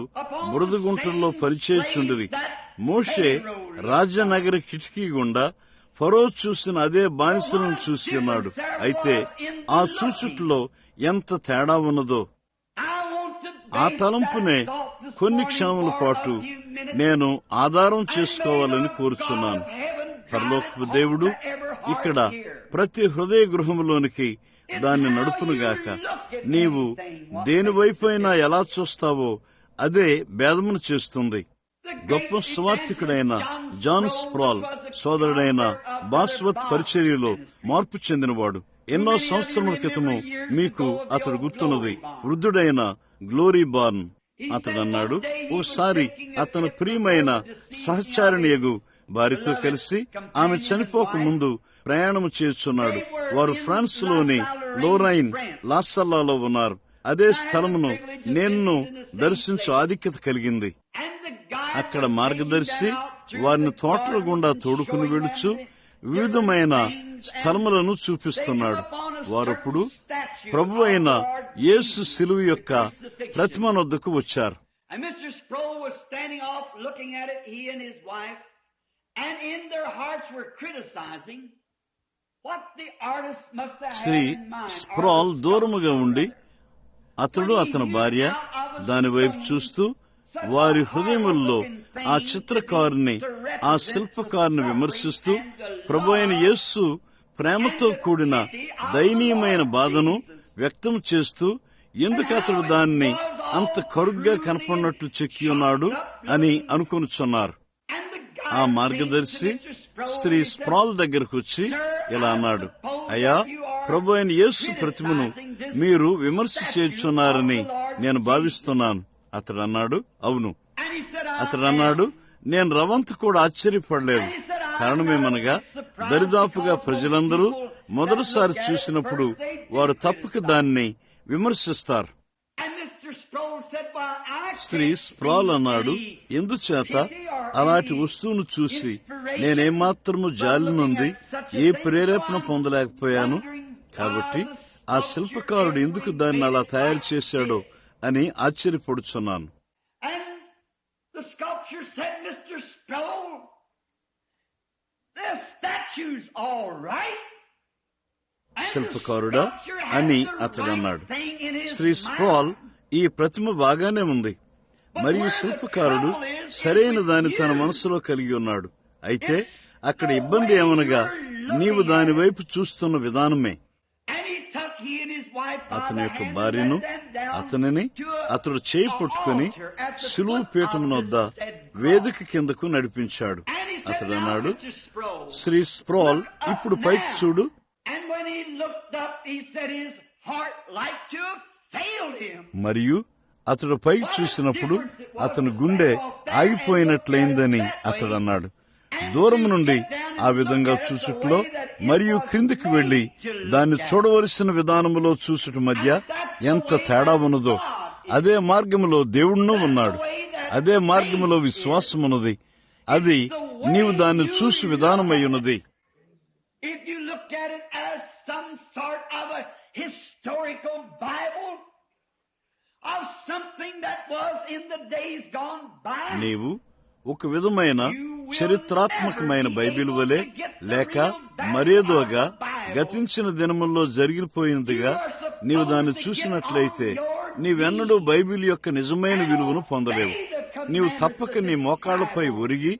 బురదగుంటల్లో పరిచేయుచుండిరి. మోషే రాజనగర కిటికీ గుండా ఫరో చూసిన అదే బానిసలను చూసి ఉన్నాడు. అయితే ఆ చూచుట్లో ఎంత తేడా ఉన్నదో ఆ తలంపునే కొన్ని క్షణముల పాటు నేను ఆధారం చేసుకోవాలని కోరుచున్నాను. పరలోకపు దేవుడు ఇక్కడ ప్రతి హృదయ గృహములోనికి దాన్ని నడుపునుగాక. నీవు దేనివైపైనా ఎలా చూస్తావో అదే భేదమును చేస్తుంది. గొప్ప సువార్తికుడైన జాన్ స్ప్రాల్ సోదరుడైన బాస్వత్ పరిచర్యలో మార్పు చెందినవాడు. ఎన్నో సంవత్సరముల క్రితము మీకు అతడు గుర్తున్నది. వృద్ధుడైన గ్లోరీ బార్న్. అతడన్నాడు, ఓసారి అతను ప్రియమైన సహచారిణియగు వారితో కలిసి ఆమె చనిపోక ముందు ప్రయాణము చేస్తున్నాడు. వారు ఫ్రాన్స్ లోని లోరైన్ లాసల్లాలో ఉన్నారు. అదే స్థలమును నేను దర్శించు ఆధిక్యత కలిగింది. అక్కడ మార్గదర్శి వారిని తోటల గుండా తోడుకుని వెళుచు వివిధమైన స్థలములను చూపిస్తున్నాడు. వారప్పుడు ప్రభు అయిన యేసు శిలువ యొక్క ప్రతిమ వద్దకు వచ్చారు. శ్రీ స్ప్రాల్ దూరముగా ఉండి అతడు అతని భార్య దాని వైపు చూస్తూ వారి హృదయముల్లో ఆ చిత్రకారుని ఆ శిల్పకారుని విమర్శిస్తూ ప్రభు అయిన యేసు ప్రేమతో కూడిన దయనీయమైన బాధను వ్యక్తం చేస్తూ ఎందుకు అతడు దాన్ని అంత కరుగ్గా కనపడినట్లు చెక్కి ఉన్నాడు అని అనుకొనుచున్నారు. ఆ మార్గదర్శి శ్రీ స్ప్రాల్ దగ్గరకు వచ్చి ఇలా అన్నాడు, అయ్యా, ప్రభు అయిన యేసు ప్రతిమను మీరు విమర్శ చేయుచున్నారని నేను భావిస్తున్నాను. అతడు అన్నాడు, అవును. అతడు అన్నాడు, నేను రవంత కూడా ఆశ్చర్యపడలేదు. కారణమేమనగా దరిదాపుగా ప్రజలందరూ మొదటిసారి చూసినప్పుడు వారు తప్పక దాన్ని విమర్శిస్తారు. శ్రీ స్ప్రాల్ అన్నాడు, ఎందుచేత అలాంటి వస్తువును చూసి నేనేమాత్రము జాలి నుండి ఏ ప్రేరేపణ పొందలేకపోయాను. కాబట్టి ఆ శిల్పకారుడు ఎందుకు దాన్ని అలా తయారు చేశాడో అని ఆశ్చర్యపడుచున్నాను. శిల్పకారుడా అని అతడన్నాడు. శ్రీ స్ప్రాల్, ఈ ప్రతిమ బాగానే ఉంది, మరియు శిల్పకారుడు సరైన దాన్ని తన మనసులో కలిగి ఉన్నాడు. అయితే అక్కడ ఇబ్బంది ఏమనగా నీవు దాని వైపు చూస్తున్న విధానమే. అతని యొక్క భార్యను అతనిని అతడు చేయి పట్టుకుని శిలువ పీఠం వద్ద వేదిక కిందకు నడిపించాడు. అతడు అన్నాడు, శ్రీ స్ప్రాల్, ఇప్పుడు పైకి చూడు. మరియు అతడు పైకి చూసినప్పుడు అతని గుండె ఆగిపోయినట్లయిందని అతడు అన్నాడు. దూరం నుండి ఆ విధంగా చూసుట్లో మరియు క్రిందికి వెళ్లి దాన్ని చూడవలసిన విధానములో చూసుట మధ్య ఎంత తేడా ఉన్నదో. అదే మార్గములో దేవుడును ఉన్నాడు, అదే మార్గములో విశ్వాసమున్నది. అది నీవు దాన్ని చూసి విధానమై ఉన్నది. నీవు ఒక విధమైన చరిత్రాత్మకమైన బైబిల్ వలె లేక మరేదోగా గతించిన దినముల్లో జరిగిపోయినదిగా నీవు దాన్ని చూసినట్లయితే నీవెన్నడూ బైబిల్ యొక్క నిజమైన విలువను పొందలేవు. నీవు తప్పక నీ మోకాళ్లపై ఒరిగి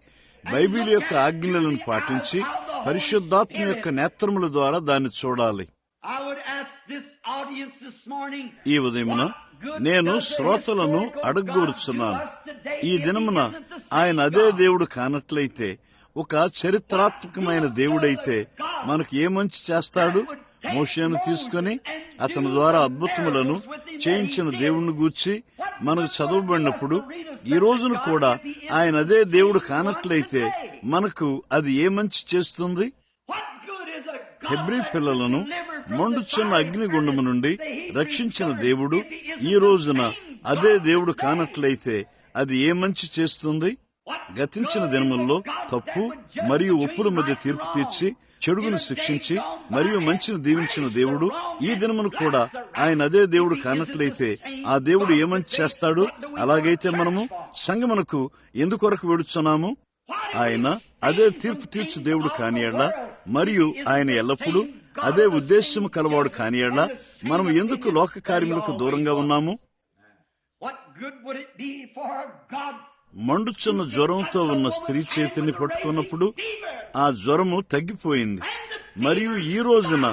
బైబిల్ యొక్క ఆజ్ఞలను పాటించి పరిశుద్ధాత్మ యొక్క నేత్రముల ద్వారా దాన్ని చూడాలి. ఈ ఉదయమున నేను శ్రోతలను అడగగోరుచున్నాను, ఈ దినమున ఆయన అదే దేవుడు కానట్లయితే, ఒక చరిత్రాత్మకమైన దేవుడైతే మనకు ఏ మంచి చేస్తాడు? మోషేను తీసుకుని అతని ద్వారా అద్భుతములను చేయించిన దేవుణ్ణి గూర్చి మనకు చదవబడినప్పుడు ఈ రోజును కూడా ఆయన అదే దేవుడు కానట్లయితే మనకు అది ఏ మంచి చేస్తుంది? హెబ్రీ పిల్లలను మండుచున్న అగ్నిగుండము నుండి రక్షించిన దేవుడు ఈ రోజున అదే దేవుడు కానట్లయితే అది ఏ మంచి చేస్తుంది? గతించిన దినముల్లో తప్పు మరియు ఒప్పుల మధ్య తీర్పు తీర్చి చెడుగును శిక్షించి మరియు మంచిని దీవించిన దేవుడు ఈ దినమును కూడా ఆయన అదే దేవుడు కానట్లయితే ఆ దేవుడు ఏమంచి చేస్తాడు? అలాగైతే మనము సంగమునకు ఎందుకొరకు వెడుచున్నాము? ఆయన అదే తీర్పు తీర్చు దేవుడు కానియడ్లా మరియు ఆయన ఎల్లప్పుడూ అదే ఉద్దేశము కలవాడు కానియడ్లా మనం ఎందుకు లోక కార్యములకు దూరంగా ఉన్నాము? మండుచున్న జ్వరంతో ఉన్న స్త్రీ చేతిని పట్టుకున్నప్పుడు ఆ జ్వరము తగ్గిపోయింది. మరియు ఈ రోజున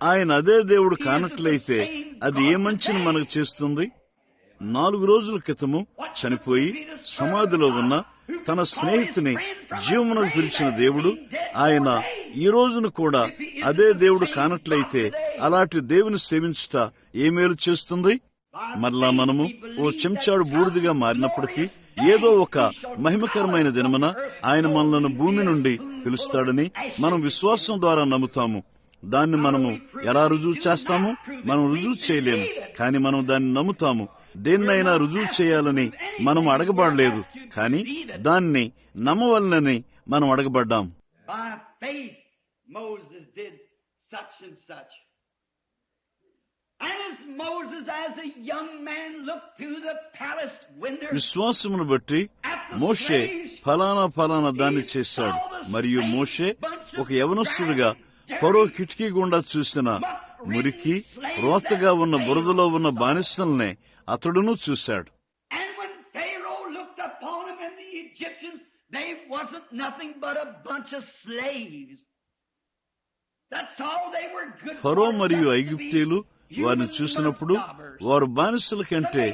ఆయన అదే దేవుడు కానట్లయితే అది ఏ మంచిని మనకు చేస్తుంది? 4 రోజుల క్రితము చనిపోయి సమాధిలో ఉన్న తన స్నేహితుని జీవమునకు పిలిచిన దేవుడు ఆయన ఈ రోజును కూడా అదే దేవుడు కానట్లయితే అలాంటి దేవుని సేవించుట ఏ మేలు చేస్తుంది? మరలా మనము ఓ చెంచాడు బూడిదిగా మారినప్పటికీ ఏదో ఒక మహిమకరమైన దినమున ఆయన మనలను భూమి నుండి పిలుస్తాడని మనం విశ్వాసం ద్వారా నమ్ముతాము. దాన్ని మనము ఎలా రుజువు చేస్తాము? మనం రుజువు చేయలేము, కానీ మనం దాన్ని నమ్ముతాము. దేన్నైనా రుజువు చేయాలని మనం అడగబడలేదు, కానీ దాన్ని నమ్మవలనని మనం అడగబడ్డాం. విశ్వాసమును బట్టి మోషే ఫలానా దాన్ని చేశాడు. మరియు మోషే ఒక యవనస్తుడిగా ఫరో కిటికీ గుండా చూసిన మురికి రోతగా ఉన్న బురదలో ఉన్న బానిసల్నే అతడును చూశాడు. ఫరో మరియు ఐగుప్తీయులు వారిని చూసినప్పుడు వారు బానిసల కంటే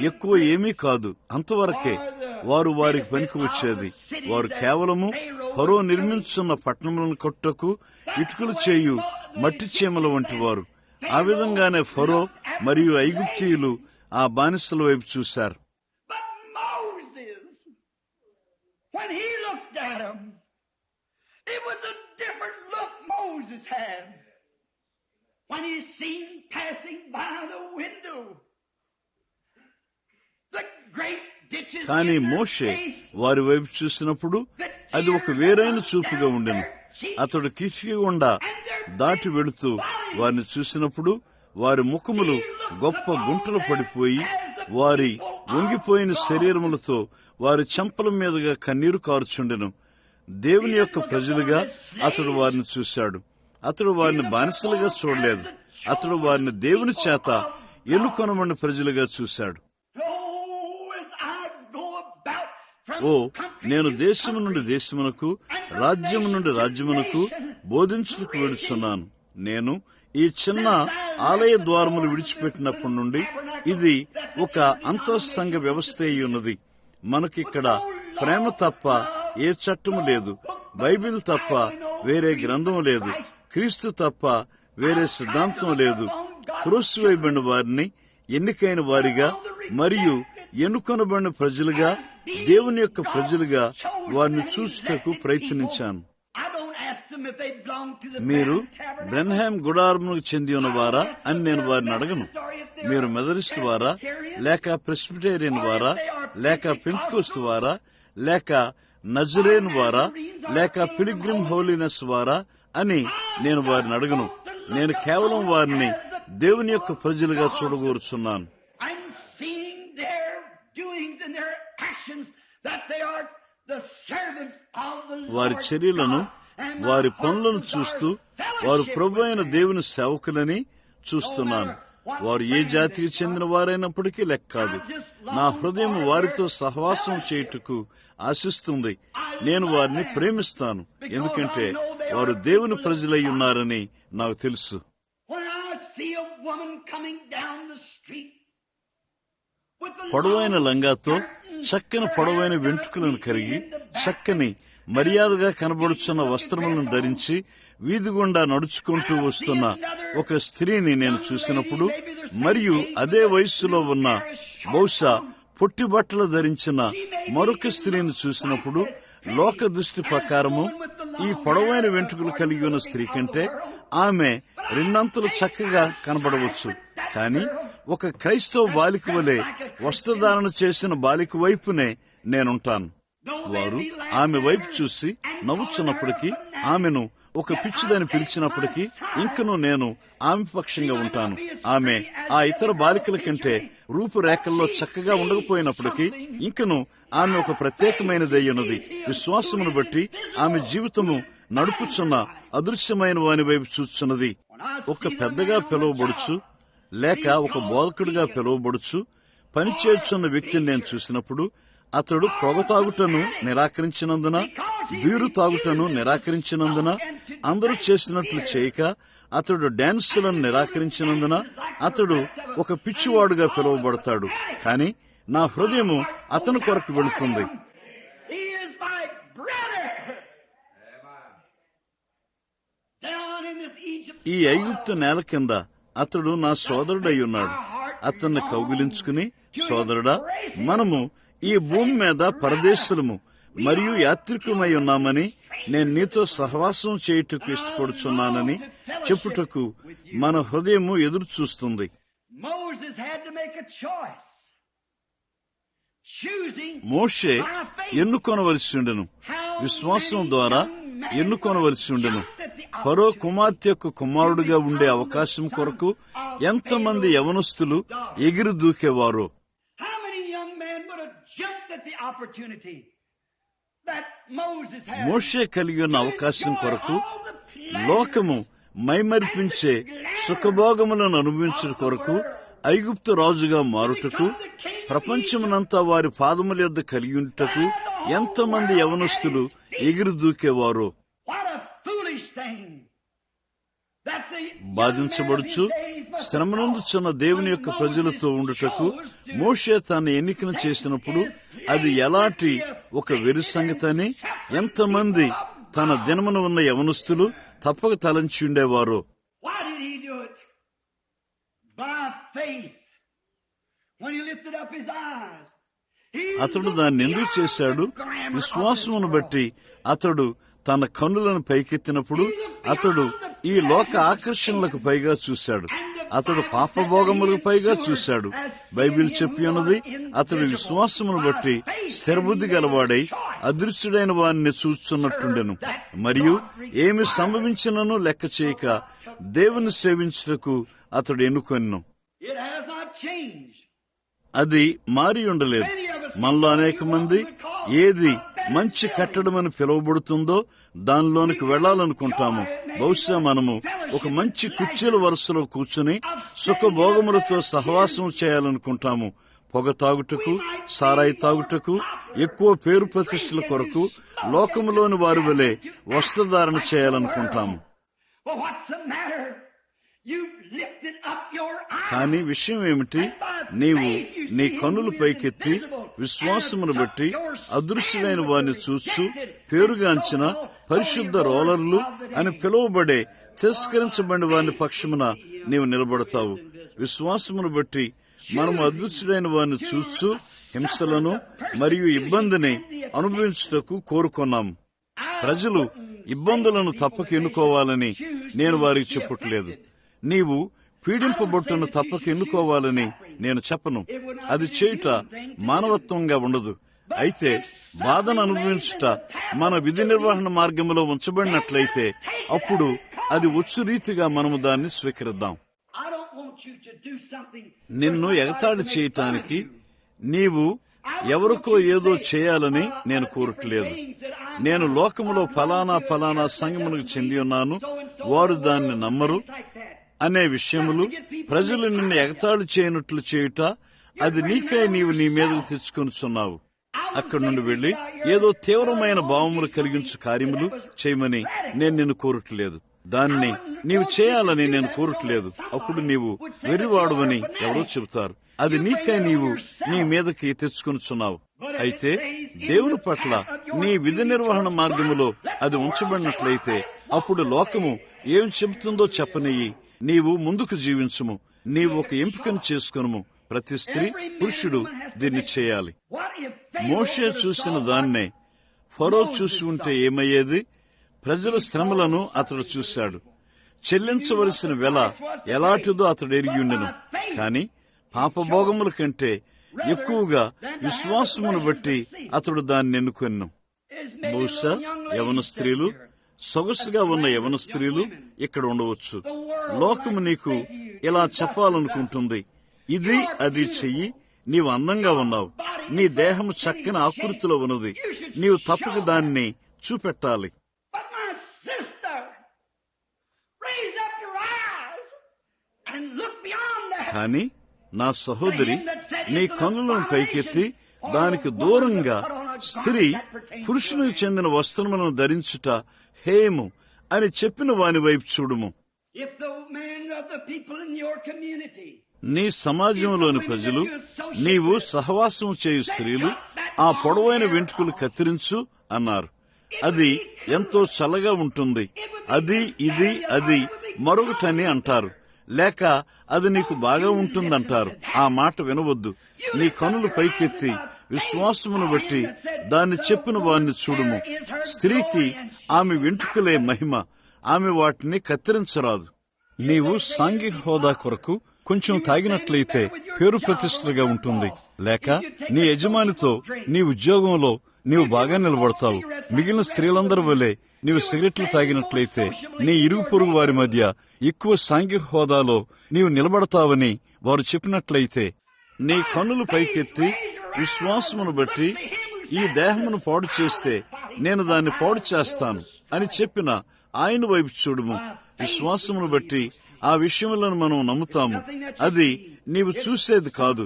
ఎక్కువ ఏమీ కాదు, అంతవరకే వారు వారికి పనికి వచ్చేది. వారు కేవలము ఫరో నిర్మించున్న పట్టణములను కట్టుటకు ఇటుకలు చేయు మట్టి చీమల వంటి వారు. ఆ విధంగానే ఫరో మరియు ఐగుప్తీయులు ఆ బానిసల వైపు చూశారు. When he seen passing by the window, the great ditches. కానీ మోషే వారి వైపు చూసినప్పుడు అది ఒక వేరైన చూపుగా ఉండెను. అతడు కిటికీ గుండా దాటి వెళుతూ వారిని చూసినప్పుడు వారి ముఖములు గొప్ప గుంటలు పడిపోయి వారి వంగిపోయిన శరీరములతో వారి చెంపల మీదుగా కన్నీరు కారుచుండెను. దేవుని యొక్క ప్రజలుగా అతడు వారిని చూశాడు. అతడు వారిని బానిసలుగా చూడలేదు. అతడు వారిని దేవుని చేత ఎన్నుకొనబడిన ప్రజలుగా చూశాడు. ఓ, నేను దేశము నుండి దేశమునకు, రాజ్యము నుండి రాజ్యమునకు బోధించుటకు వెడుచున్నాను. నేను ఈ చిన్న ఆలయ ద్వారములు విడిచిపెట్టినప్పటి నుండి ఇది ఒక అంతఃసంఘ వ్యవస్థ అయి ఉన్నది. మనకిక్కడ ప్రేమ తప్ప ఏ చట్టము లేదు, బైబిల్ తప్ప వేరే గ్రంథం లేదు, క్రీస్తు తప్ప వేరే సిద్ధాంతం లేదు. త్రోసివేయబడిన వారిని ఎన్నికైన వారిగా మరియు ఎన్నుకొనబడిన ప్రజలుగా, దేవుని యొక్క ప్రజలుగా వారిని చూసుటకు ప్రయత్నించాను. మీరు బ్రెన్హామ్ గుడారమునకు చెంది ఉన్నవారా అని నేను వారిని అడగను. మీరు మెథడిస్ట్ వారా, లేక ప్రెస్బిటేరియన్ వారా, లేక పెంతెకోస్తు వారా, లేక నజరేన్ వారా, లేక పిలిగ్రిమ్ హోలీనెస్ వారా అని నేను వారిని అడగను. నేను కేవలం వారిని దేవుని యొక్క ప్రజలుగా చూడగోరుచున్నాను. వారి చర్యలను, వారి పనులను చూస్తూ వారు ప్రభు అయిన దేవుని సేవకులని చూస్తున్నాను. వారు ఏ జాతికి చెందిన వారైనప్పటికీ లెక్క కాదు. నా హృదయం వారితో సహవాసం చేయుటకు ఆశిస్తుంది. నేను వారిని ప్రేమిస్తాను, ఎందుకంటే వారు దేవుని ప్రజలై ఉన్నారని నాకు తెలుసు. పొడవైన లంగాతో చక్కని పొడవైన వెంట్రుకలను కరిగి చక్కని మర్యాదగా కనబడుచున్న వస్త్రములను ధరించి వీధి గుండా నడుచుకుంటూ వస్తున్న ఒక స్త్రీని నేను చూసినప్పుడు, మరియు అదే వయస్సులో ఉన్న బహుశా పొట్టి బట్టలు ధరించిన మరొక స్త్రీని చూసినప్పుడు, లోక దృష్టి ప్రకారము ఈ పొడవైన వెంట్రుకలు కలిగి ఉన్న స్త్రీ కంటే ఆమె రెండంతలు చక్కగా కనబడవచ్చు. కానీ ఒక క్రైస్తవ బాలిక వలె వస్త్రధారణ చేసిన బాలిక వైపునే నేనుంటాను. వారు ఆమె వైపు చూసి నవ్వుచున్నప్పటికీ, ఆమెను ఒక పిచ్చిదని పిలిచినప్పటికీ ఇంకనూ నేను ఆమె పక్షంగా ఉంటాను. ఆమె ఆ ఇతర బాలికల కంటే రూపురేఖల్లో చక్కగా ఉండకపోయినప్పటికీ ఇంకనూ ఆమె ఒక ప్రత్యేకమైనదయ్యున్నది. విశ్వాసమును బట్టి ఆమె జీవితము నడుపుచున్న అదృశ్యమైన వాని వైపు చూస్తున్నది. ఒక పెద్దగా పిలువబడుచు లేక ఒక బోధకుడిగా పిలువబడుచు పనిచేస్తున్న వ్యక్తిని నేను చూసినప్పుడు, అతడు పొగ తాగుటను నిరాకరించినందున, బీరు తాగుటను నిరాకరించినందున, అందరూ చేసినట్లు చేయక అతడు డాన్సులను నిరాకరించినందున అతడు ఒక పిచ్చివాడుగా పిలువబడతాడు. కాని నా హృదయము అతని కొరకు వెళుతుంది. ఈ ఐగుప్తు నేల కింద అతడు నా సోదరుడయ్యున్నాడు. అతన్ని కౌగిలించుకుని, సోదరుడా, మనము ఈ భూమి మీద పరదేశులము మరియు యాత్రికులమై ఉన్నామని, నేను నీతో సహవాసం చేయుటకు ఇష్టపడుచున్నానని చెప్పుటకు మన హృదయము ఎదురు చూస్తుంది. మోషే ఎన్నుకొనవలసి ఉండెను, విశ్వాసం ద్వారా ఎన్నుకొనవలసి ఉండెను. ఫరో కుమార్తె యొక్క కుమారుడిగా ఉండే అవకాశం కొరకు ఎంతమంది యవనస్తులు ఎగిరి దూకేవారో. మోషే కలిగి ఉన్న అవకాశం కొరకు లోకము మైమరిపించే సుఖభోగములను అనుభవించడం కొరకు ఐగుప్తు రాజుగా మారుటకు, ప్రపంచమునంతా వారి పాదముల యొద్ద కలిగి ఉంటకు ఎంతమంది యవనస్తులు ఎగిరి దూకేవారో. బాధించబడుచు శ్రమనందుచున్న దేవుని యొక్క ప్రజలతో ఉండుటకు మోషే తన ఎన్నికను చేసినప్పుడు అది ఎలాంటి ఒక వెరి సంగతని ఎంతమంది తన దినమున ఉన్న యవనస్తులు తప్పక తలంచి ఉండేవారో. అతడు దాన్ని ఎందుకు చేశాడు? విశ్వాసమును బట్టి అతడు తన కన్నులను పైకెత్తినప్పుడు అతడు ఈ లోక ఆకర్షణలకు పైగా చూశాడు. అతడు పాపభోగములకు పైగా చూశాడు. బైబిల్ చెప్పి ఉన్నది, అతడు విశ్వాసమును బట్టి స్థిరబుద్ధి గలవాడై అదృశ్యుడైన వారిని చూస్తున్నట్టుండెను. మరియు ఏమి సంభవించినను లెక్క చేయక దేవుని సేవించుటకు అతడు ఎన్నుకొనెను. అది మారి ఉండలేదు. మనలో అనేక మంది ఏది మంచి కట్టడమని పిలువబడుతుందో దానిలోనికి వెళ్లాలనుకుంటాము. బహుశా మనము ఒక మంచి కుర్చీల వరుసలో కూర్చుని సుఖభోగములతో సహవాసం చేయాలనుకుంటాము. పొగ తాగుటకు, సారాయి తాగుటకు, ఎక్కువ పేరు ప్రతిష్టల కొరకు లోకములోని వారి వలె వస్త్రధారణ చేయాలనుకుంటాము. కానీ విషయం ఏమిటి? నీవు నీ కన్నులు పైకెత్తి విశ్వాసమును బట్టి అదృశ్యమైన వారిని చూచు పేరుగాంచిన పరిశుద్ధ రోలర్లు అని పిలువబడే తిరస్కరించబడిన వారిని పక్షమున నీవు నిలబడతావు. విశ్వాసమును బట్టి మనము అదృశ్యుడైన వారిని చూచు హింసలను మరియు ఇబ్బందిని అనుభవించుటకు కోరుకున్నాము. ప్రజలు ఇబ్బందులను తప్పక ఎన్నుకోవాలని నేను వారికి చెప్పట్లేదు. నీవు పీడింపబొట్టును తప్పక ఎన్నుకోవాలని నేను చెప్పను. అది చేయుట మానవత్వంగా ఉండదు. అయితే బాధను అనుభవించుట మన విధి నిర్వహణ మార్గంలో ఉంచబడినట్లయితే అప్పుడు అది వచ్చు రీతిగా మనము దాన్ని స్వీకరిద్దాం. నిన్ను ఎగతాళి చేయటానికి నీవు ఎవరికో ఏదో చేయాలని నేను కోరట్లేదు. నేను లోకములో ఫలానా సంఘమునకు చెంది ఉన్నాను, వారు దాన్ని నమ్మరు అనే విషయములు ప్రజలు నిన్ను ఎగతాళి చేయనట్లు చేయుట అది నీకై నీవు నీ మీదకు తెచ్చుకొనిచున్నావు. అక్కడి నుండి వెళ్లి ఏదో తీవ్రమైన భావములు కలిగించు కార్యములు చేయమని నేను నిన్ను కోరట్లేదు. దాన్ని నీవు చేయాలని నేను కోరట్లేదు. అప్పుడు నీవు వెర్రివాడువని ఎవరో చెబుతారు. అది నీకై నీవు నీ మీదకి తెచ్చుకొనిచున్నావు. అయితే దేవుని పట్ల నీ విధి నిర్వహణ మార్గములో అది ఉంచబడినట్లయితే అప్పుడు లోకము ఏం చెబుతుందో చెప్పనియ్యి, నీవు ముందుకు జీవించుము. నీవు ఒక ఎంపికను చేసుకొనుము. ప్రతి స్త్రీ పురుషుడు దీన్ని చేయాలి. మోషే చూసిన దాన్నే ఫరో చూసి ఉంటే ఏమయ్యేది? ప్రజల శ్రమలను అతడు చూశాడు. చెల్లించవలసిన వెల ఎలాంటిదో అతడు ఎరిగి ఉండెను. కాని పాపభోగముల కంటే ఎక్కువగా విశ్వాసమును బట్టి అతడు దాన్ని ఎన్నుకొనెను. బహుశా యవన స్త్రీలు, సొగసుగా ఉన్న యవన స్త్రీలు ఇక్కడ ఉండవచ్చు. లోకము నీకు ఇలా చెప్పాలనుకుంటుంది, ఇది అది చెయ్యి, నీవు అందంగా ఉన్నావు, నీ దేహం చక్కని ఆకృతిలో ఉన్నది, నీవు తప్పక దాన్ని చూపెట్టాలి. కాని నా సహోదరి, నీ కన్నులను పైకెత్తి దానికి దూరంగా స్త్రీ పురుషునికి చెందిన వస్త్రములను ధరించుట హేము అని చెప్పిన వాని వైపు చూడుము. నీ సమాజంలోని ప్రజలు, నీవు సహవాసం చేయు స్త్రీలు ఆ పొడవైన వెంట్రుకలు కత్తిరించు అన్నారు. అది ఎంతో చల్లగా ఉంటుంది, అది ఇది అది మరొకటని అంటారు, లేక అది నీకు బాగా ఉంటుందంటారు. ఆ మాట వినవద్దు. నీ కనులు పైకెత్తి విశ్వాసమును బట్టి దాన్ని చెప్పిన వారిని చూడుము. స్త్రీకి ఆమె వెంట్రుకలే మహిమ, ఆమె వాటిని కత్తిరించరాదు. నీవు సాంఘిక హోదా కొరకు కొంచెం తాగినట్లయితే పేరు ప్రతిష్టలుగా ఉంటుంది, లేక నీ యజమానితో నీ ఉద్యోగంలో నీవు బాగా నిలబడతావు. మిగిలిన స్త్రీలందరి వలె నీవు సిగరెట్లు తాగినట్లయితే నీ ఇరుగు పొరుగు వారి మధ్య ఎక్కువ సాంఘిక హోదాలో నీవు నిలబడతావని వారు చెప్పినట్లయితే, నీ కన్నులు పైకెత్తి విశ్వాసమును బట్టి ఈ దేహమును పాడు చేస్తే నేను దాన్ని పాడు చేస్తాను అని చెప్పిన ఆయన వైపు చూడుము. విశ్వాసమును బట్టి ఆ విషయములను మనం నమ్ముతాము. అది నీవు చూసేది కాదు,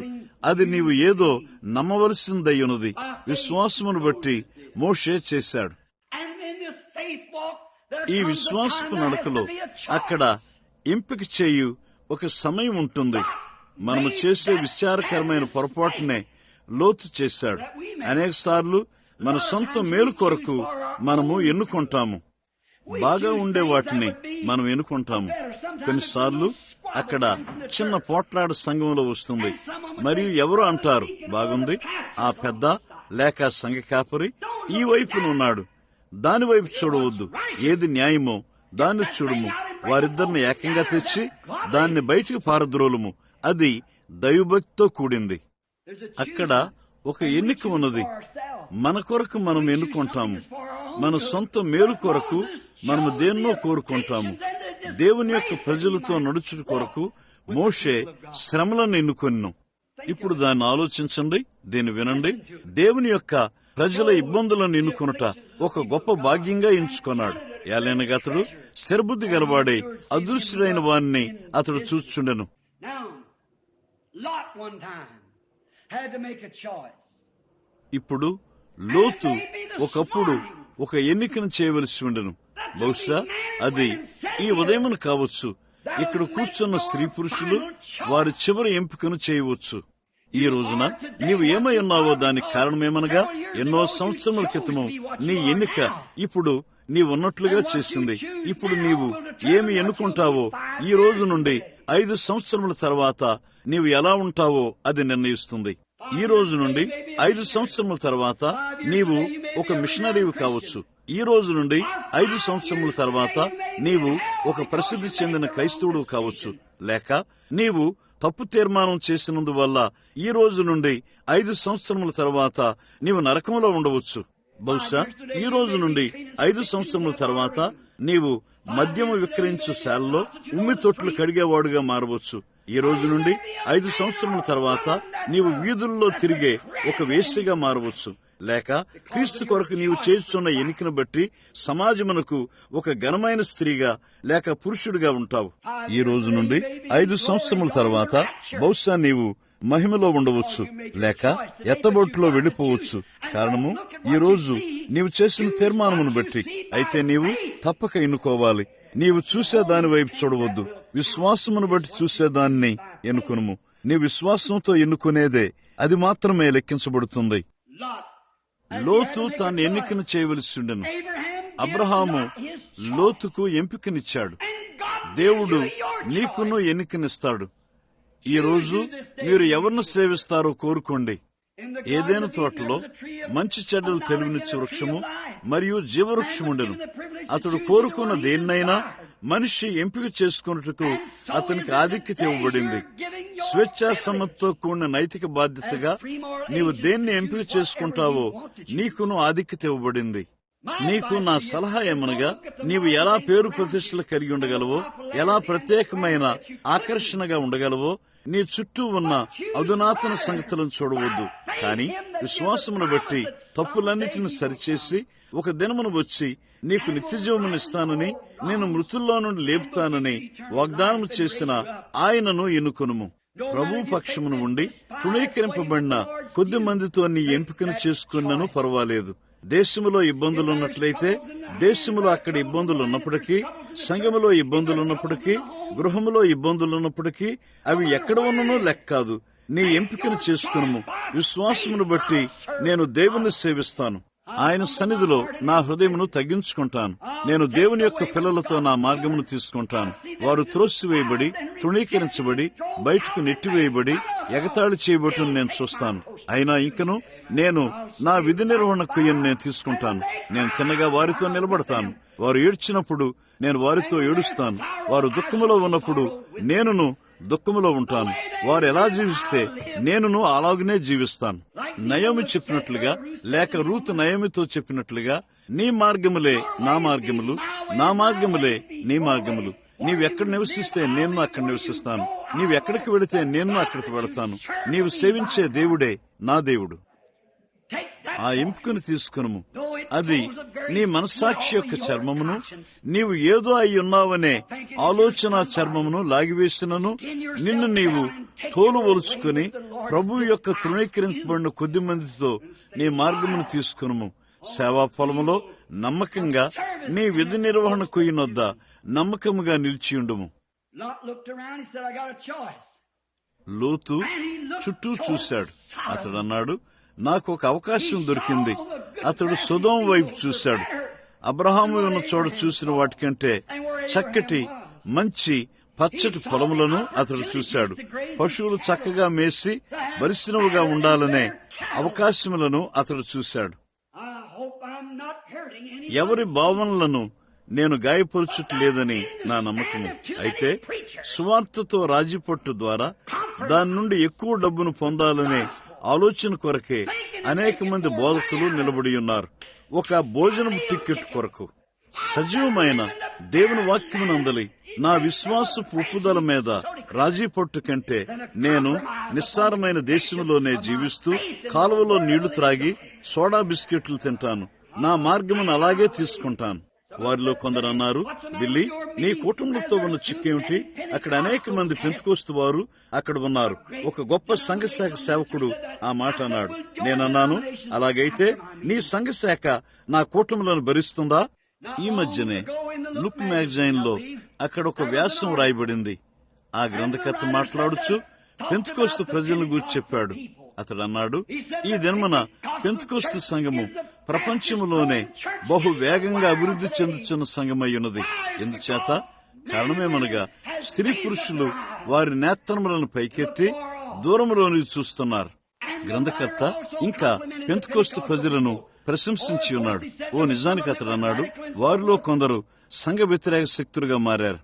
అది నీవు ఏదో నమ్మవలసిందయ్యున్నది. విశ్వాసమును బట్టి మోషే చేశాడు. ఈ విశ్వాసపు నడకలో అక్కడ ఎంపిక చేయు ఒక సమయం ఉంటుంది. మనము చేసే విచారకరమైన పొరపాటునే లోతు చేశాడు. అనేక సార్లు మన సొంత మేలు కొరకు మనము ఎన్నుకుంటాము, బాగా ఉండే వాటిని మనం ఎన్నుకుంటాము. కొన్నిసార్లు అక్కడ చిన్న పోట్లాడ సంఘంలో వస్తుంది, మరియు ఎవరు అంటారు, బాగుంది, ఆ పెద్ద లేక సంఘ కాపరి ఈ వైపునున్నాడు, దాని వైపు చూడవద్దు, ఏది న్యాయమో దాన్ని చూడము. వారిద్దరిని ఏకంగా తెచ్చి దాన్ని బయటికి పారద్రోలుము. అది దైవభక్తితో కూడింది. అక్కడ ఒక ఎన్నిక ఉన్నది. మన కొరకు మనం ఎన్నుకుంటాము. మన సొంత మేలు కొరకు మనము దేన్నో కోరుకుంటాము. దేవుని యొక్క ప్రజలతో నడుచుట కొరకు మోషే శ్రమలను ఎన్నుకొనెను. ఇప్పుడు దాన్ని ఆలోచించండి, దీన్ని వినండి. దేవుని యొక్క ప్రజల ఇబ్బందులను ఎన్నుకొనుట ఒక గొప్ప భాగ్యంగా ఎంచుకున్నాడు. ఏలైనగా అతడు స్థిరబుద్ధి గలవాడే అదృశ్యుడైన వాణ్ణి అతడు చూచుండెను. ఇప్పుడు లోతు ఒకప్పుడు ఒక ఎన్నికను చేయవలసి ఉండెను. బహుశా అది ఈ ఉదయమును కావచ్చు. ఇక్కడ కూర్చున్న స్త్రీ పురుషులు వారి చివరి ఎంపికను చేయవచ్చు. ఈ రోజున నీవు ఏమై ఉన్నావో దానికి కారణమేమనగా, ఎన్నో సంవత్సరముల క్రితము నీ ఎన్నిక ఇప్పుడు నీవున్నట్లుగా చేసింది. ఇప్పుడు నీవు ఏమి ఎన్నుకుంటావో ఈ రోజు నుండి 5 సంవత్సరముల తర్వాత నీవు ఎలా ఉంటావో అది నిర్ణయిస్తుంది. ఈ రోజు నుండి 5 సంవత్సరముల తర్వాత నీవు ఒక మిషనరీవి కావచ్చు. ఈ రోజు నుండి 5 సంవత్సరముల తర్వాత నీవు ఒక ప్రసిద్ధి చెందిన క్రైస్తవుడు కావచ్చు. లేక నీవు తప్పు తీర్మానం చేసినందువల్ల ఈ రోజు నుండి 5 సంవత్సరముల తర్వాత నీవు నరకంలో ఉండవచ్చు. బహుశా ఈ రోజు నుండి 5 సంవత్సరముల తర్వాత నీవు మద్యము విక్రయించు శాలలో ఉమ్మి తొట్లు కడిగేవాడుగా మారవచ్చు. ఈ రోజు నుండి 5 సంవత్సరముల తర్వాత నీవు వీధుల్లో తిరిగే ఒక వేశ్యగా మారవచ్చు. లేక క్రీస్తు కొరకు నీవు చేస్తున్న ఎన్నికను బట్టి సమాజమునకు ఒక ఘనమైన స్త్రీగా లేక పురుషుడిగా ఉంటావు. ఈ రోజు నుండి 5 సంవత్సరముల తర్వాత బహుశా నీవు మహిమలో ఉండవచ్చు, లేక ఎత్తబొట్టులో వెళ్లిపోవచ్చు. కారణము ఈ రోజు నీవు చేసిన తీర్మానమును బట్టి. అయితే నీవు తప్పక ఎన్నుకోవాలి. నీవు చూసే దాని వైపు చూడవద్దు, విశ్వాసమును బట్టి చూసేదాన్ని ఎన్నుకొనుము. నీ విశ్వాసంతో ఎన్నుకునేదే అది మాత్రమే లెక్కించబడుతుంది. లోతు తాను ఎన్నికను చేయవలసి ఉండెను. అబ్రహాము లోతుకు ఎంపికనిచ్చాడు. దేవుడు నీకును ఎన్నికనిస్తాడు. ఈ రోజు మీరు ఎవరిని సేవిస్తారో కోరుకోండి. ఏదైనా తోటలో మంచి చెడ్డలు తెలివినిచ్చే వృక్షము మరియు జీవవృక్షముండెను. అతడు కోరుకున్న దేన్నైనా మనిషి ఎంపిక చేసుకున్నట్టుకు అతనికి ఆధిక్యత ఇవ్వబడింది. స్వేచ్ఛా సమ్మతితో కూడిన నైతిక బాధ్యతగా నీవు దేన్ని ఎంపిక చేసుకుంటావో నీకును ఆధిక్యత ఇవ్వబడింది. నీకు నా సలహా ఏమనగా, నీవు ఎలా పేరు ప్రతిష్టలు కలిగి ఉండగలవో, ఎలా ప్రత్యేకమైన ఆకర్షణగా ఉండగలవో, నీ చుట్టూ ఉన్న అధునాతన సంగతులను చూడవద్దు. కానీ విశ్వాసమును బట్టి తప్పులన్నిటిని సరిచేసి ఒక దినమును వచ్చి నీకు నిత్యజీవమునిస్తానని, నేను మృతుల్లో నుండి లేపుతానని వాగ్దానం చేసిన ఆయనను ఎన్నుకొనుము. ప్రభు పక్షమును ఉండి తృణీకరింపబడిన కొద్ది మందితో నీ ఎంపికను చేసుకున్నను పర్వాలేదు. దేశములో ఇబ్బందులున్నట్లయితే, దేశములో అక్కడ ఇబ్బందులు ఉన్నప్పటికీ, సంఘములో ఇబ్బందులున్నప్పటికీ, గృహములో ఇబ్బందులున్నప్పటికీ అవి ఎక్కడ ఉన్ననూ లెక్కాదు. నీ ఎంపికను చేసుకును. విశ్వాసమును బట్టి నేను దేవుని సేవిస్తాను. ఆయన సన్నిధిలో నా హృదయమును తగ్గించుకుంటాను. నేను దేవుని యొక్క పిల్లలతో నా మార్గమును తీసుకుంటాను. వారు త్రోసివేయబడి, తృణీకరించబడి, బయటకు నెట్టివేయబడి, ఎగతాళి చేయబట్టును నేను చూస్తాను. అయినా ఇంకను నేను నా విధి నిర్వహణ క్రియను నేను తీసుకుంటాను. నేను తిన్నగా వారితో నిలబడతాను. వారు ఏడ్చినప్పుడు నేను వారితో ఏడుస్తాను. వారు దుఃఖములో ఉన్నప్పుడు నేనును దుఃఖములో ఉంటాను. వారు ఎలా జీవిస్తే నేనును అలాగనే జీవిస్తాను. నయోమి చెప్పినట్లుగా, లేక రూతు నయోమితో చెప్పినట్లుగా, నీ మార్గములే నా మార్గములు, నా మార్గములే నీ మార్గములు. నీవెక్కడ నివసిస్తే నేను అక్కడ నివసిస్తాను. నీవెక్కడికి వెళితే నేను అక్కడికి వెళతాను. నీవు సేవించే దేవుడే నా దేవుడు. ఆ ఎంపికను తీసుకును. అది నీ మనస్సాక్షి యొక్క చర్మమును, నీవు ఏదో అయి ఉన్నావనే ఆలోచన చర్మమును లాగివేసినను, నిన్ను నీవు తోలు ఒలుచుకుని ప్రభు యొక్క తృణీకరించబడిన కొద్ది మందితో నీ మార్గమును తీసుకును. సేవా పొలములో నమ్మకంగా నీ విధి నిర్వహణ కొయ్యనొద్ద నమ్మకముగా నిలిచియుండుము. లోతు చుట్టూ చూశాడు. అతడు అన్నాడు, నాకు ఒక అవకాశం దొరికింది. అతడు సొదొమ వైపు చూశాడు. అబ్రహాము ఉన్న చోట చూసిన వాటికంటే చక్కటి మంచి పచ్చటి పొలములను అతడు చూశాడు. పశువులు చక్కగా మేసి బలిసినవుగా ఉండాలనే అవకాశములను అతడు చూశాడు. ఎవరి భావనలను నేను గాయపరచుటలేదని నా నమ్మకము. అయితే సువార్తతో రాజీపట్టు ద్వారా దాని నుండి ఎక్కువ డబ్బును పొందాలనే ఆలోచన కొరకే అనేక మంది బోధకులు నిలబడి ఉన్నారు. ఒక భోజనపు టిక్కెట్ కొరకు. సజీవమైన దేవుని వాక్యమునందలి నా విశ్వాసపు ఉప్పుదల మీద రాజీ పట్టు కంటే నేను నిస్సారమైన దేశంలోనే జీవిస్తూ కాలువలో నీళ్లు త్రాగి సోడా బిస్కెట్లు తింటాను. నా మార్గమును అలాగే తీసుకుంటాను. వారిలో కొందరు అన్నారు, బిల్లి, నీ కుటుంబంతో ఉన్న చిక్కేమిటి? అక్కడ అనేక మంది పెంతుకోస్తు వారు అక్కడ ఉన్నారు. ఒక గొప్ప సంఘశాఖ సేవకుడు ఆ మాట అన్నాడు. నేనన్నాను, అలాగైతే నీ సంఘశాఖ నా కూటములను భరిస్తుందా? ఈ మధ్యనే లుక్ మ్యాగజైన్ లో అక్కడ ఒక వ్యాసం రాయబడింది. ఆ గ్రంథకర్త మాట్లాడుచు పెంతుకోస్తు ప్రజలను గురించి చెప్పాడు. అతడు అన్నాడు, ఈ దినమున పెంతుకోస్తు సంఘము ప్రపంచములోనే బహు వేగంగా అభివృద్ధి చెందుతున్న సంఘమై ఉన్నది. ఎందుచేత? కారణమేమనగా స్త్రీ పురుషులు వారి నేత్రములను పైకెత్తి దూరములోని చూస్తున్నారు. గ్రంథకర్త ఇంకా పెంతుకోస్తు ప్రజలను ప్రశంసించి ఉన్నాడు. నిజానికి అతడు అన్నాడు, వారిలో కొందరు సంఘ వ్యతిరేక శక్తులుగా మారారు.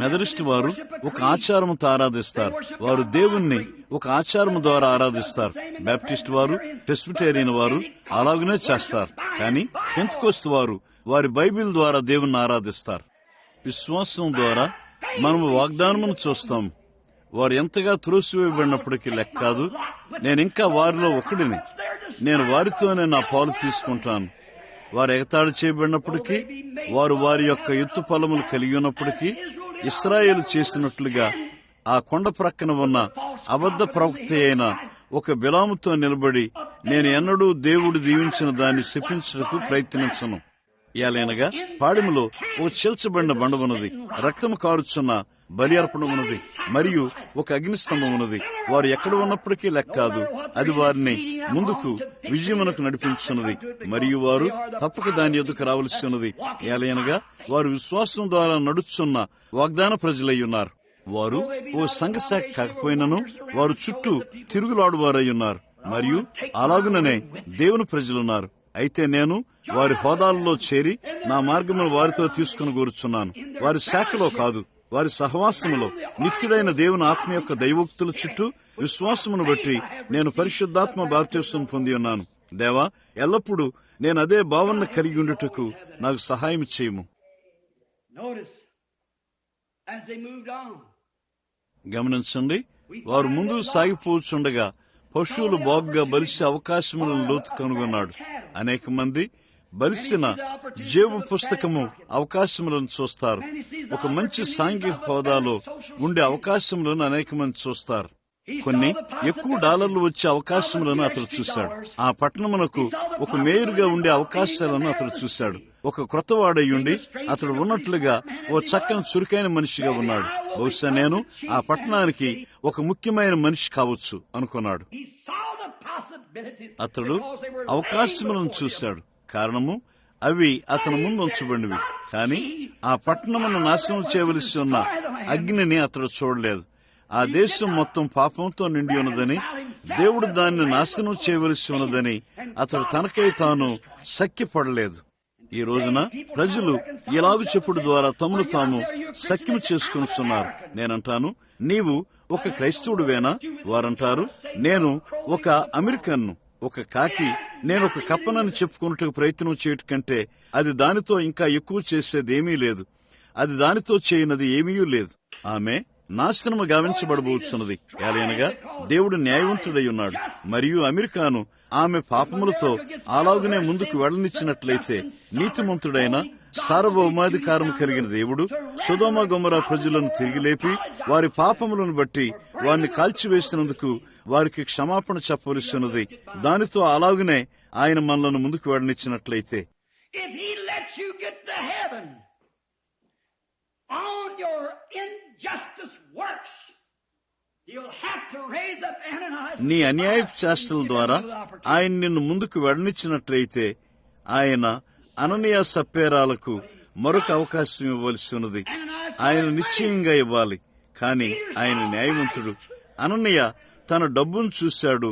మెథడిస్ట్ వారు ఒక ఆచారముతో ఆరాధిస్తారు. వారు దేవుణ్ణి ఒక ఆచారము ద్వారా ఆరాధిస్తారు. బాప్టిస్ట్ వారు, ప్రెస్బిటేరియన్ వారు అలాగనే చేస్తారు. కానీ పెంతెకోస్తు వారు వారి బైబిల్ ద్వారా దేవుణ్ణి ఆరాధిస్తారు. విశ్వాసం ద్వారా మనము వాగ్దానమును చూస్తాం. వారు ఎంతగా త్రోసివేయబడినప్పటికీ లెక్క కాదు. నేనింకా వారిలో ఒకడిని. నేను వారితోనే నా పాలు తీసుకుంటాను. వారు ఎగతాళి చేయబడినప్పటికీ, వారు వారి యొక్క ఎత్తు పొలములు కలిగి ఉన్నప్పటికీ, ఇశ్రాయేలు చేసినట్లుగా ఆ కొండ ప్రక్కన ఉన్న అబద్ధ ప్రవక్త అయిన ఒక బిలాముతో నిలబడి నేను ఎన్నడూ దేవుడు దీవించిన దాన్ని శపించుటకు ప్రయత్నించను. ఏలైనగా పాడెములో ఒక చీల్చబడిన బండ ఉన్నది, రక్తము కారుచున్న బలి అర్పణ ఉన్నది, మరియు ఒక అగ్నిస్తంభం ఉన్నది. వారు ఎక్కడ ఉన్నప్పటికీ లెక్కాదు. అది వారిని ముందుకు విజయమునకు నడిపించున్నది, మరియు వారు తప్పక దాని ఎదుకు రావలసి ఉన్నది. ఏలైనగా వారు విశ్వాసం ద్వారా నడుచున్న వాగ్దాన ప్రజలై ఉన్నారు. వారు ఓ సంఘశాఖ కాకపోయినను వారు చుట్టూ తిరుగులాడువారై ఉన్నారు, మరియు అలాగుననే దేవుని ప్రజలున్నారు. అయితే నేను వారి హోదాలలో చేరి నా మార్గమును వారితో తీసుకుని కోరుచున్నాను. వారి శాఖలో కాదు, వారి సహవాసములో నిత్యుడైన దేవుని ఆత్మ యొక్క దైవోక్తుల చుట్టూ విశ్వాసమును బట్టి నేను పరిశుద్ధాత్మ బాప్తిస్మం పొంది ఉన్నాను. దేవా, ఎల్లప్పుడూ నేను అదే భావన కలిగి ఉండుటకు నాకు సహాయం చేయము. గమనించండి, వారు ముందుకు సాగిపోచుండగా పశువులు బాగుగా బలిసే అవకాశములను లోతు కనుగొన్నాడు. అనేక మంది బలిసిన జేబు పుస్తకము అవకాశములను చూస్తారు. ఒక మంచి సాంఘిక హోదాలో ఉండే అవకాశములను అనేక మంది చూస్తారు. కొన్ని ఎక్కువ డాలర్లు వచ్చే అవకాశములను అతడు చూశాడు. ఆ పట్టణమునకు ఒక మేయరుగా ఉండే అవకాశాలను అతడు చూశాడు. ఒక క్రొత్తవాడయ్యుండి అతడు ఉన్నట్లుగా ఓ చక్కని చురుకైన మనిషిగా ఉన్నాడు. బహుశా నేను ఆ పట్టణానికి ఒక ముఖ్యమైన మనిషి కావచ్చు అనుకున్నాడు. అతడు అవకాశములను చూశాడు. కారణము అవి అతని ముందు ఉంచబడినవి. కానీ ఆ పట్టణమును నాశనం చేయవలసి ఉన్న అగ్నిని అతడు చూడలేదు. ఆ దేశం మొత్తం పాపంతో నిండి ఉన్నదని, దేవుడు దాన్ని నాశనం చేయవలసి ఉన్నదని అతడు తనకై తాను సఖ్యపడలేదు. ఈ రోజున ప్రజలు ఇలాగు చెప్పుడు ద్వారా తమను తాము సఖ్యం చేసుకుంటున్నారు. నేనంటాను, నీవు ఒక క్రైస్తవుడువేనా? వారంటారు, నేను ఒక అమెరికన్ను, ఒక కాకి. నేను ఒక కప్పనని చెప్పుకున్నట్టుకు ప్రయత్నం చేయటం కంటే అది దానితో ఇంకా ఎక్కువ చేసేదేమీ లేదు. అది దానితో చేయనది ఏమీ లేదు. ఆమె నాశనము గావించబడబోతున్నది. ఏలైనగా దేవుడు న్యాయవంతుడై ఉన్నాడు. మరియు అమెరికాను ఆమె పాపములతో అలాగునే ముందుకు వెళ్లనిచ్చినట్లయితే నీతిమంతుడైన సార్వభౌమాధికారం కలిగిన దేవుడు సొదొమ గొమొర్రా ప్రజలను తిరిగి లేపి వారి పాపములను బట్టి వారిని కాల్చివేసినందుకు వారికి క్షమాపణ చెప్పవలసి ఉన్నది. దానితో అలాగునే ఆయన మనలను ముందుకు వెళ్లనిచ్చినట్లయితే on your injustice works, you'll have to raise up Ananias. నీ అన్యాయపు చేష్టల ద్వారా ఆయన నిన్ను ముందుకు వెళ్లనిచ్చినట్లయితే ఆయన అననీయ సప్పేరాలకు మరొక అవకాశం ఇవ్వవలసి ఉన్నది. ఆయన నిశ్చయంగా ఇవ్వాలి. కానీ ఆయన న్యాయవంతుడు. అననీయ తన డబ్బును చూశాడు,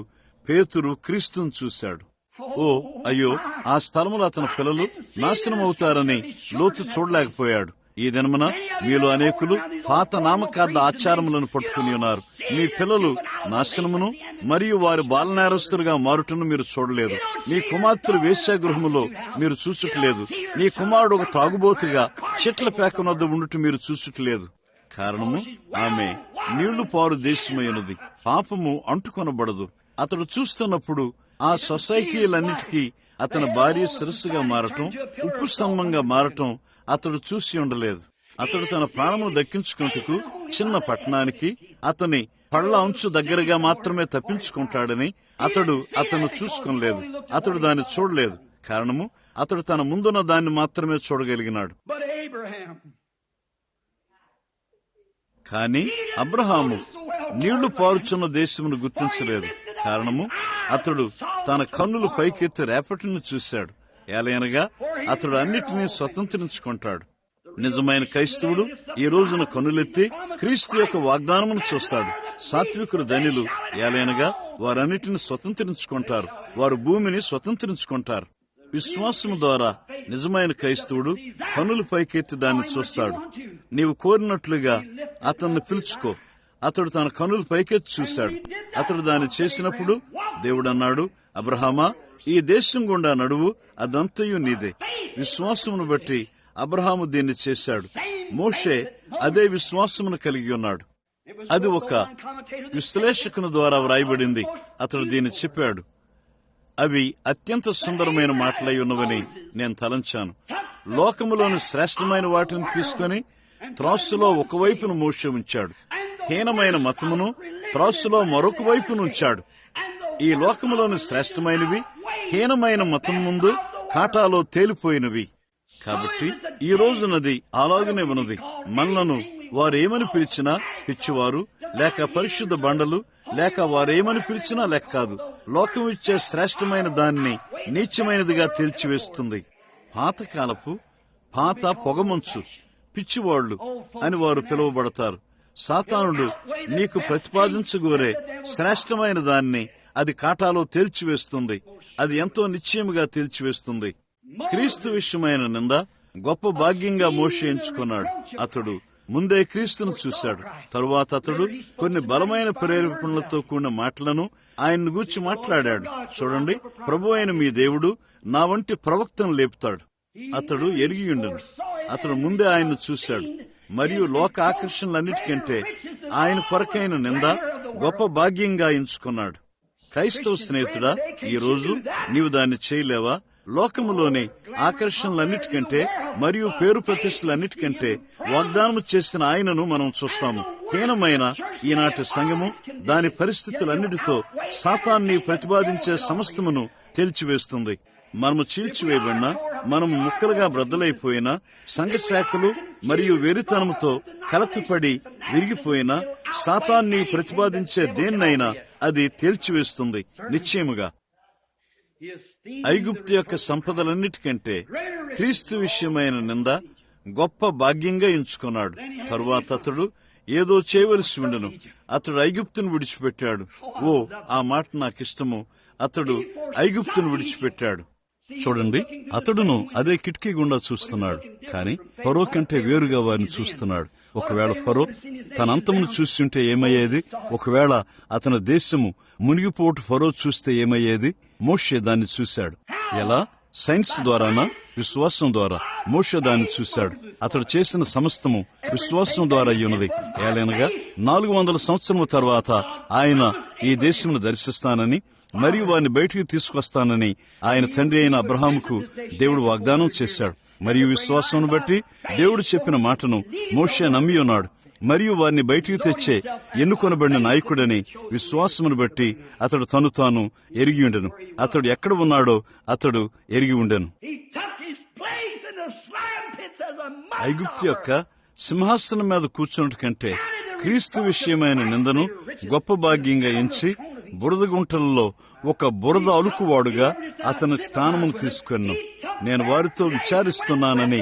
పేతురు క్రీస్తును చూశాడు. ఓ అయ్యో, ఆ స్థలములో అతని పిల్లలు నాశనం అవుతారని లోతు చూడలేకపోయాడు. ఈ దినమున మీలో అనేకులు పాత నామకార్థ ఆచారములను పట్టుకుని ఉన్నారు. మీ పిల్లలు నాశనమును మరియు వారి బాలనేరస్తులుగా మారుటను మీరు చూడలేదు. మీ కుమార్తెలు వేశ్యాగృహములో మీరు చూచుటలేదు. మీ కుమారుడు ఒక త్రాగుబోతుగా చెట్ల పేకనొద్ద ఉండుట మీరు చూచుటలేదు. కారణము ఆమె నీళ్లు పారు దేశమైనది. పాపము అంటుకొనబడదు. అతడు చూస్తున్నప్పుడు ఆ సొసైటీలన్నిటికీ అతని భార్య శిరస్సుగా మారటం, ఉప్పు స్తంభంగా మారటం అతడు చూసి ఉండలేదు. అతడు తన ప్రాణమును దక్కించుకున్నట్టుకు చిన్న పట్టణానికి అతని పళ్ల అంచు దగ్గరగా మాత్రమే తప్పించుకుంటాడని అతను చూసుకోలేదు. అతడు దాన్ని చూడలేదు. కారణము అతడు తన ముందున్న దాన్ని మాత్రమే చూడగలిగినాడు. కాని అబ్రహాము నీళ్లు పారుచున్న దేశమును గుర్తించలేదు. కారణము అతడు తన కన్నులు పైకెత్తి రేపటిని చూశాడు. ఏలైనగా అతడు అన్నిటినీ స్వతంత్రించుకుంటాడు. నిజమైన క్రైస్తవుడు ఈ రోజున కన్నులెత్తి క్రీస్తు యొక్క వాగ్దానమును చూస్తాడు. సాత్వికులు ధనిలు, ఏలైనగా వారన్నిటిని స్వతంత్రించుకుంటారు. వారు భూమిని స్వతంత్రించుకుంటారు. విశ్వాసము ద్వారా నిజమైన క్రైస్తవుడు కన్నులు పైకెత్తి దాన్ని చూస్తాడు. నీవు కోరినట్లుగా అతన్ని పిలుచుకో. అతడు తన కన్నులు పైకెత్తి చూశాడు. అతడు దాన్ని చేసినప్పుడు దేవుడు అన్నాడు, అబ్రహామా, ఈ దేశం గుండా నడువు, అదంతయు నీదే. విశ్వాసమును బట్టి అబ్రహాము దీన్ని చేశాడు. మోషే అదే విశ్వాసమును కలిగి ఉన్నాడు. అది ఒక విశ్లేషకుని ద్వారా వ్రాయబడింది. అతడు దీన్ని చెప్పాడు. అవి అత్యంత సుందరమైన మాటలై ఉన్నవని నేను తలంచాను. లోకములోని శ్రేష్టమైన వాటిని తీసుకుని త్రాసులో ఒకవైపును మోషే ఉంచాడు. హీనమైన మతమును త్రాసులో మరొక వైపును ఉంచాడు. ఈ లోకములోని శ్రేష్టమైనవి హీనమైన మతం ముందు కాటాలో తేలిపోయినవి. కాబట్టి ఈ రోజునది అలాగనే ఉన్నది. మనలను వారేమని పిలిచినా పిచ్చివారు, లేక పరిశుద్ధ బండలు, లేక వారేమని పిలిచినా లెక్కాదు. లోకం ఇచ్చే శ్రేష్టమైన దాన్ని నీచమైనదిగా తేల్చివేస్తుంది. పాతకాలపు పాత పొగమంచు పిచ్చివాళ్లు అని వారు పిలువబడతారు. సాతానుడు నీకు ప్రతిపాదించగోరే శ్రేష్టమైన దాన్ని అది కాటాలో తేల్చివేస్తుంది. అది ఎంతో నిశ్చయముగా తేల్చివేస్తుంది. క్రీస్తు విషయమైన నింద గొప్ప భాగ్యంగా మోషే ఎంచుకున్నాడు. అతడు ముందే క్రీస్తును చూశాడు. తరువాత అతడు కొన్ని బలమైన ప్రేరేపణలతో కూడిన మాటలను ఆయన్ను గూర్చి మాట్లాడాడు. చూడండి, ప్రభు అయిన మీ దేవుడు నా వంటి ప్రవక్తను లేపుతాడు. అతడు ఎరిగియుండెను. అతడు ముందే ఆయన్ను చూశాడు మరియు లోక ఆకర్షణలన్నిటికంటే ఆయన కొరకైన నింద గొప్ప భాగ్యంగా ఎంచుకున్నాడు. క్రైస్తవ స్నేహితుడా, ఈ రోజు నీవు దాన్ని చేయలేవా? లోకములోని ఆకర్షణలన్నిటికంటే మరియు పేరు ప్రతిష్టలన్నిటికంటే వాగ్దానం చేసిన ఆయనను మనం చూస్తాము. హీనమైన ఈనాటి సంఘము దాని పరిస్థితులన్నిటితో సాతాన్ని ప్రతిపాదించే సమస్తమును తేల్చివేస్తుంది. మనము చీల్చివేయబడిన, మనము ముక్కలుగా బ్రద్దలైపోయిన సంఘ శాఖలు మరియు వెరితనముతో కలతపడి విరిగిపోయిన సాతాన్ని ప్రతిపాదించే దేన్నైనా అది తేల్చివేస్తుంది నిశ్చయముగా. ఐగుప్తు యొక్క సంపదలన్నిటికంటే క్రీస్తు విషయమైన నింద గొప్ప భాగ్యంగా ఎంచుకున్నాడు. తరువాత అతడు ఏదో చేయవలసి ఉండెను. అతడు ఐగుప్తును విడిచిపెట్టాడు. ఓ, ఆ మాట నాకిష్టము. అతడు ఐగుప్తును విడిచిపెట్టాడు. చూడండి, అతడును అదే కిటికీ గుండా చూస్తున్నాడు, కాని ఫరో కంటే వేరుగా వారిని చూస్తున్నాడు. ఒకవేళ ఫరో తన అంతమును చూస్తుంటే ఏమయ్యేది? ఒకవేళ అతని దేశము మునిగిపోటు ఫరో చూస్తే ఏమయ్యేది? మోషే దాన్ని చూశాడు. ఎలా? సైన్స్ ద్వారానా? విశ్వాసం ద్వారా. మోషే దాన్ని చూశాడు. అతడు చేసిన సమస్తము విశ్వాసం ద్వారా అయ్యున్నది. ఏలైనగా 400 సంవత్సరముల తర్వాత ఆయన ఈ దేశమును దర్శిస్తానని మరియు వారిని బయటికి తీసుకొస్తానని ఆయన తండ్రి అయిన అబ్రహాముకు దేవుడు వాగ్దానం చేశాడు. మరియు విశ్వాసమును బట్టి దేవుడు చెప్పిన మాటను మోషే నమ్మి ఉన్నాడు. మరియు వారిని బయటికి తెచ్చే ఎన్నుకొనబడిన నాయకుడని విశ్వాసమును బట్టి అతడు తను తాను ఎరిగి ఉండెను. అతడు ఎక్కడ ఉన్నాడో అతడు ఎరిగి ఉండెను. ఐగుప్తు యొక్క సింహాసనం మీద కూర్చున్నట్టు కంటే క్రీస్తు విషయమైన నిందను గొప్ప భాగ్యంగా ఎంచి బురద గుంటలలో ఒక బురద అలుకువాడుగా అతని స్థానమును తీసుకున్నాను. నేను వారితో విచారిస్తున్నానని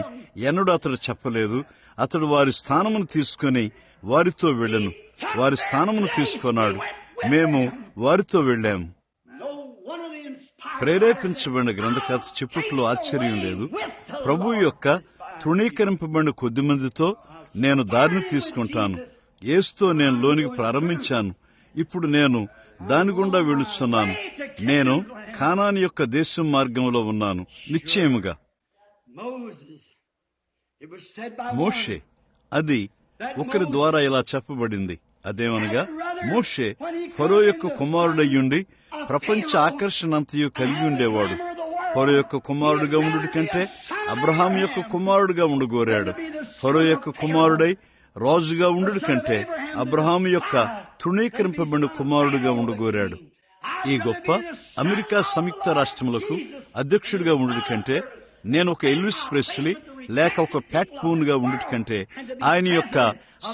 ఎన్నడూ అతడు చెప్పలేదు. అతడు వారి స్థానమును తీసుకుని వారితో వెళ్ళను. వారి స్థానమును తీసుకున్నాడు. మేము వారితో వెళ్ళాము. ప్రేరేపించబడిన గ్రంథకథ చెప్పుట్లో ఆశ్చర్యం లేదు. ప్రభు యొక్క తృణీకరింపబడిన కొద్ది మందితో నేను దారిని తీసుకుంటాను. యేసుతో నేను లోనికి ప్రారంభించాను. ఇప్పుడు నేను దాని గుండా వెళుతున్నాను. నేను కానాను యొక్క దేశం మార్గంలో ఉన్నాను. నిశ్చయముగా మోషే, అది ఒకరి ద్వారా ఇలా చెప్పబడింది. అదేమనగా, మోషే ఫరో యొక్క కుమారుడయ్యుండి ప్రపంచ ఆకర్షణంతయు కలిగి ఉండేవాడు. ఫరో యొక్క కుమారుడుగా ఉండుట కంటే అబ్రహాం యొక్క కుమారుడుగా ఉండగోరాడు. ఫరో యొక్క కుమారుడై రాజుగా ఉండుట కంటే అబ్రహాం యొక్క తృణీకరింపబడిన కుమారుడుగా ఉండగోరాడు. ఈ గొప్ప అమెరికా సంయుక్త రాష్ట్రములకు అధ్యక్షుడిగా ఉండుట కంటే నేను ఒక ఎల్విస్ ప్రెస్లీ లేక ఒక ప్యాట్ పూన్ గా ఉండుట కంటే ఆయన యొక్క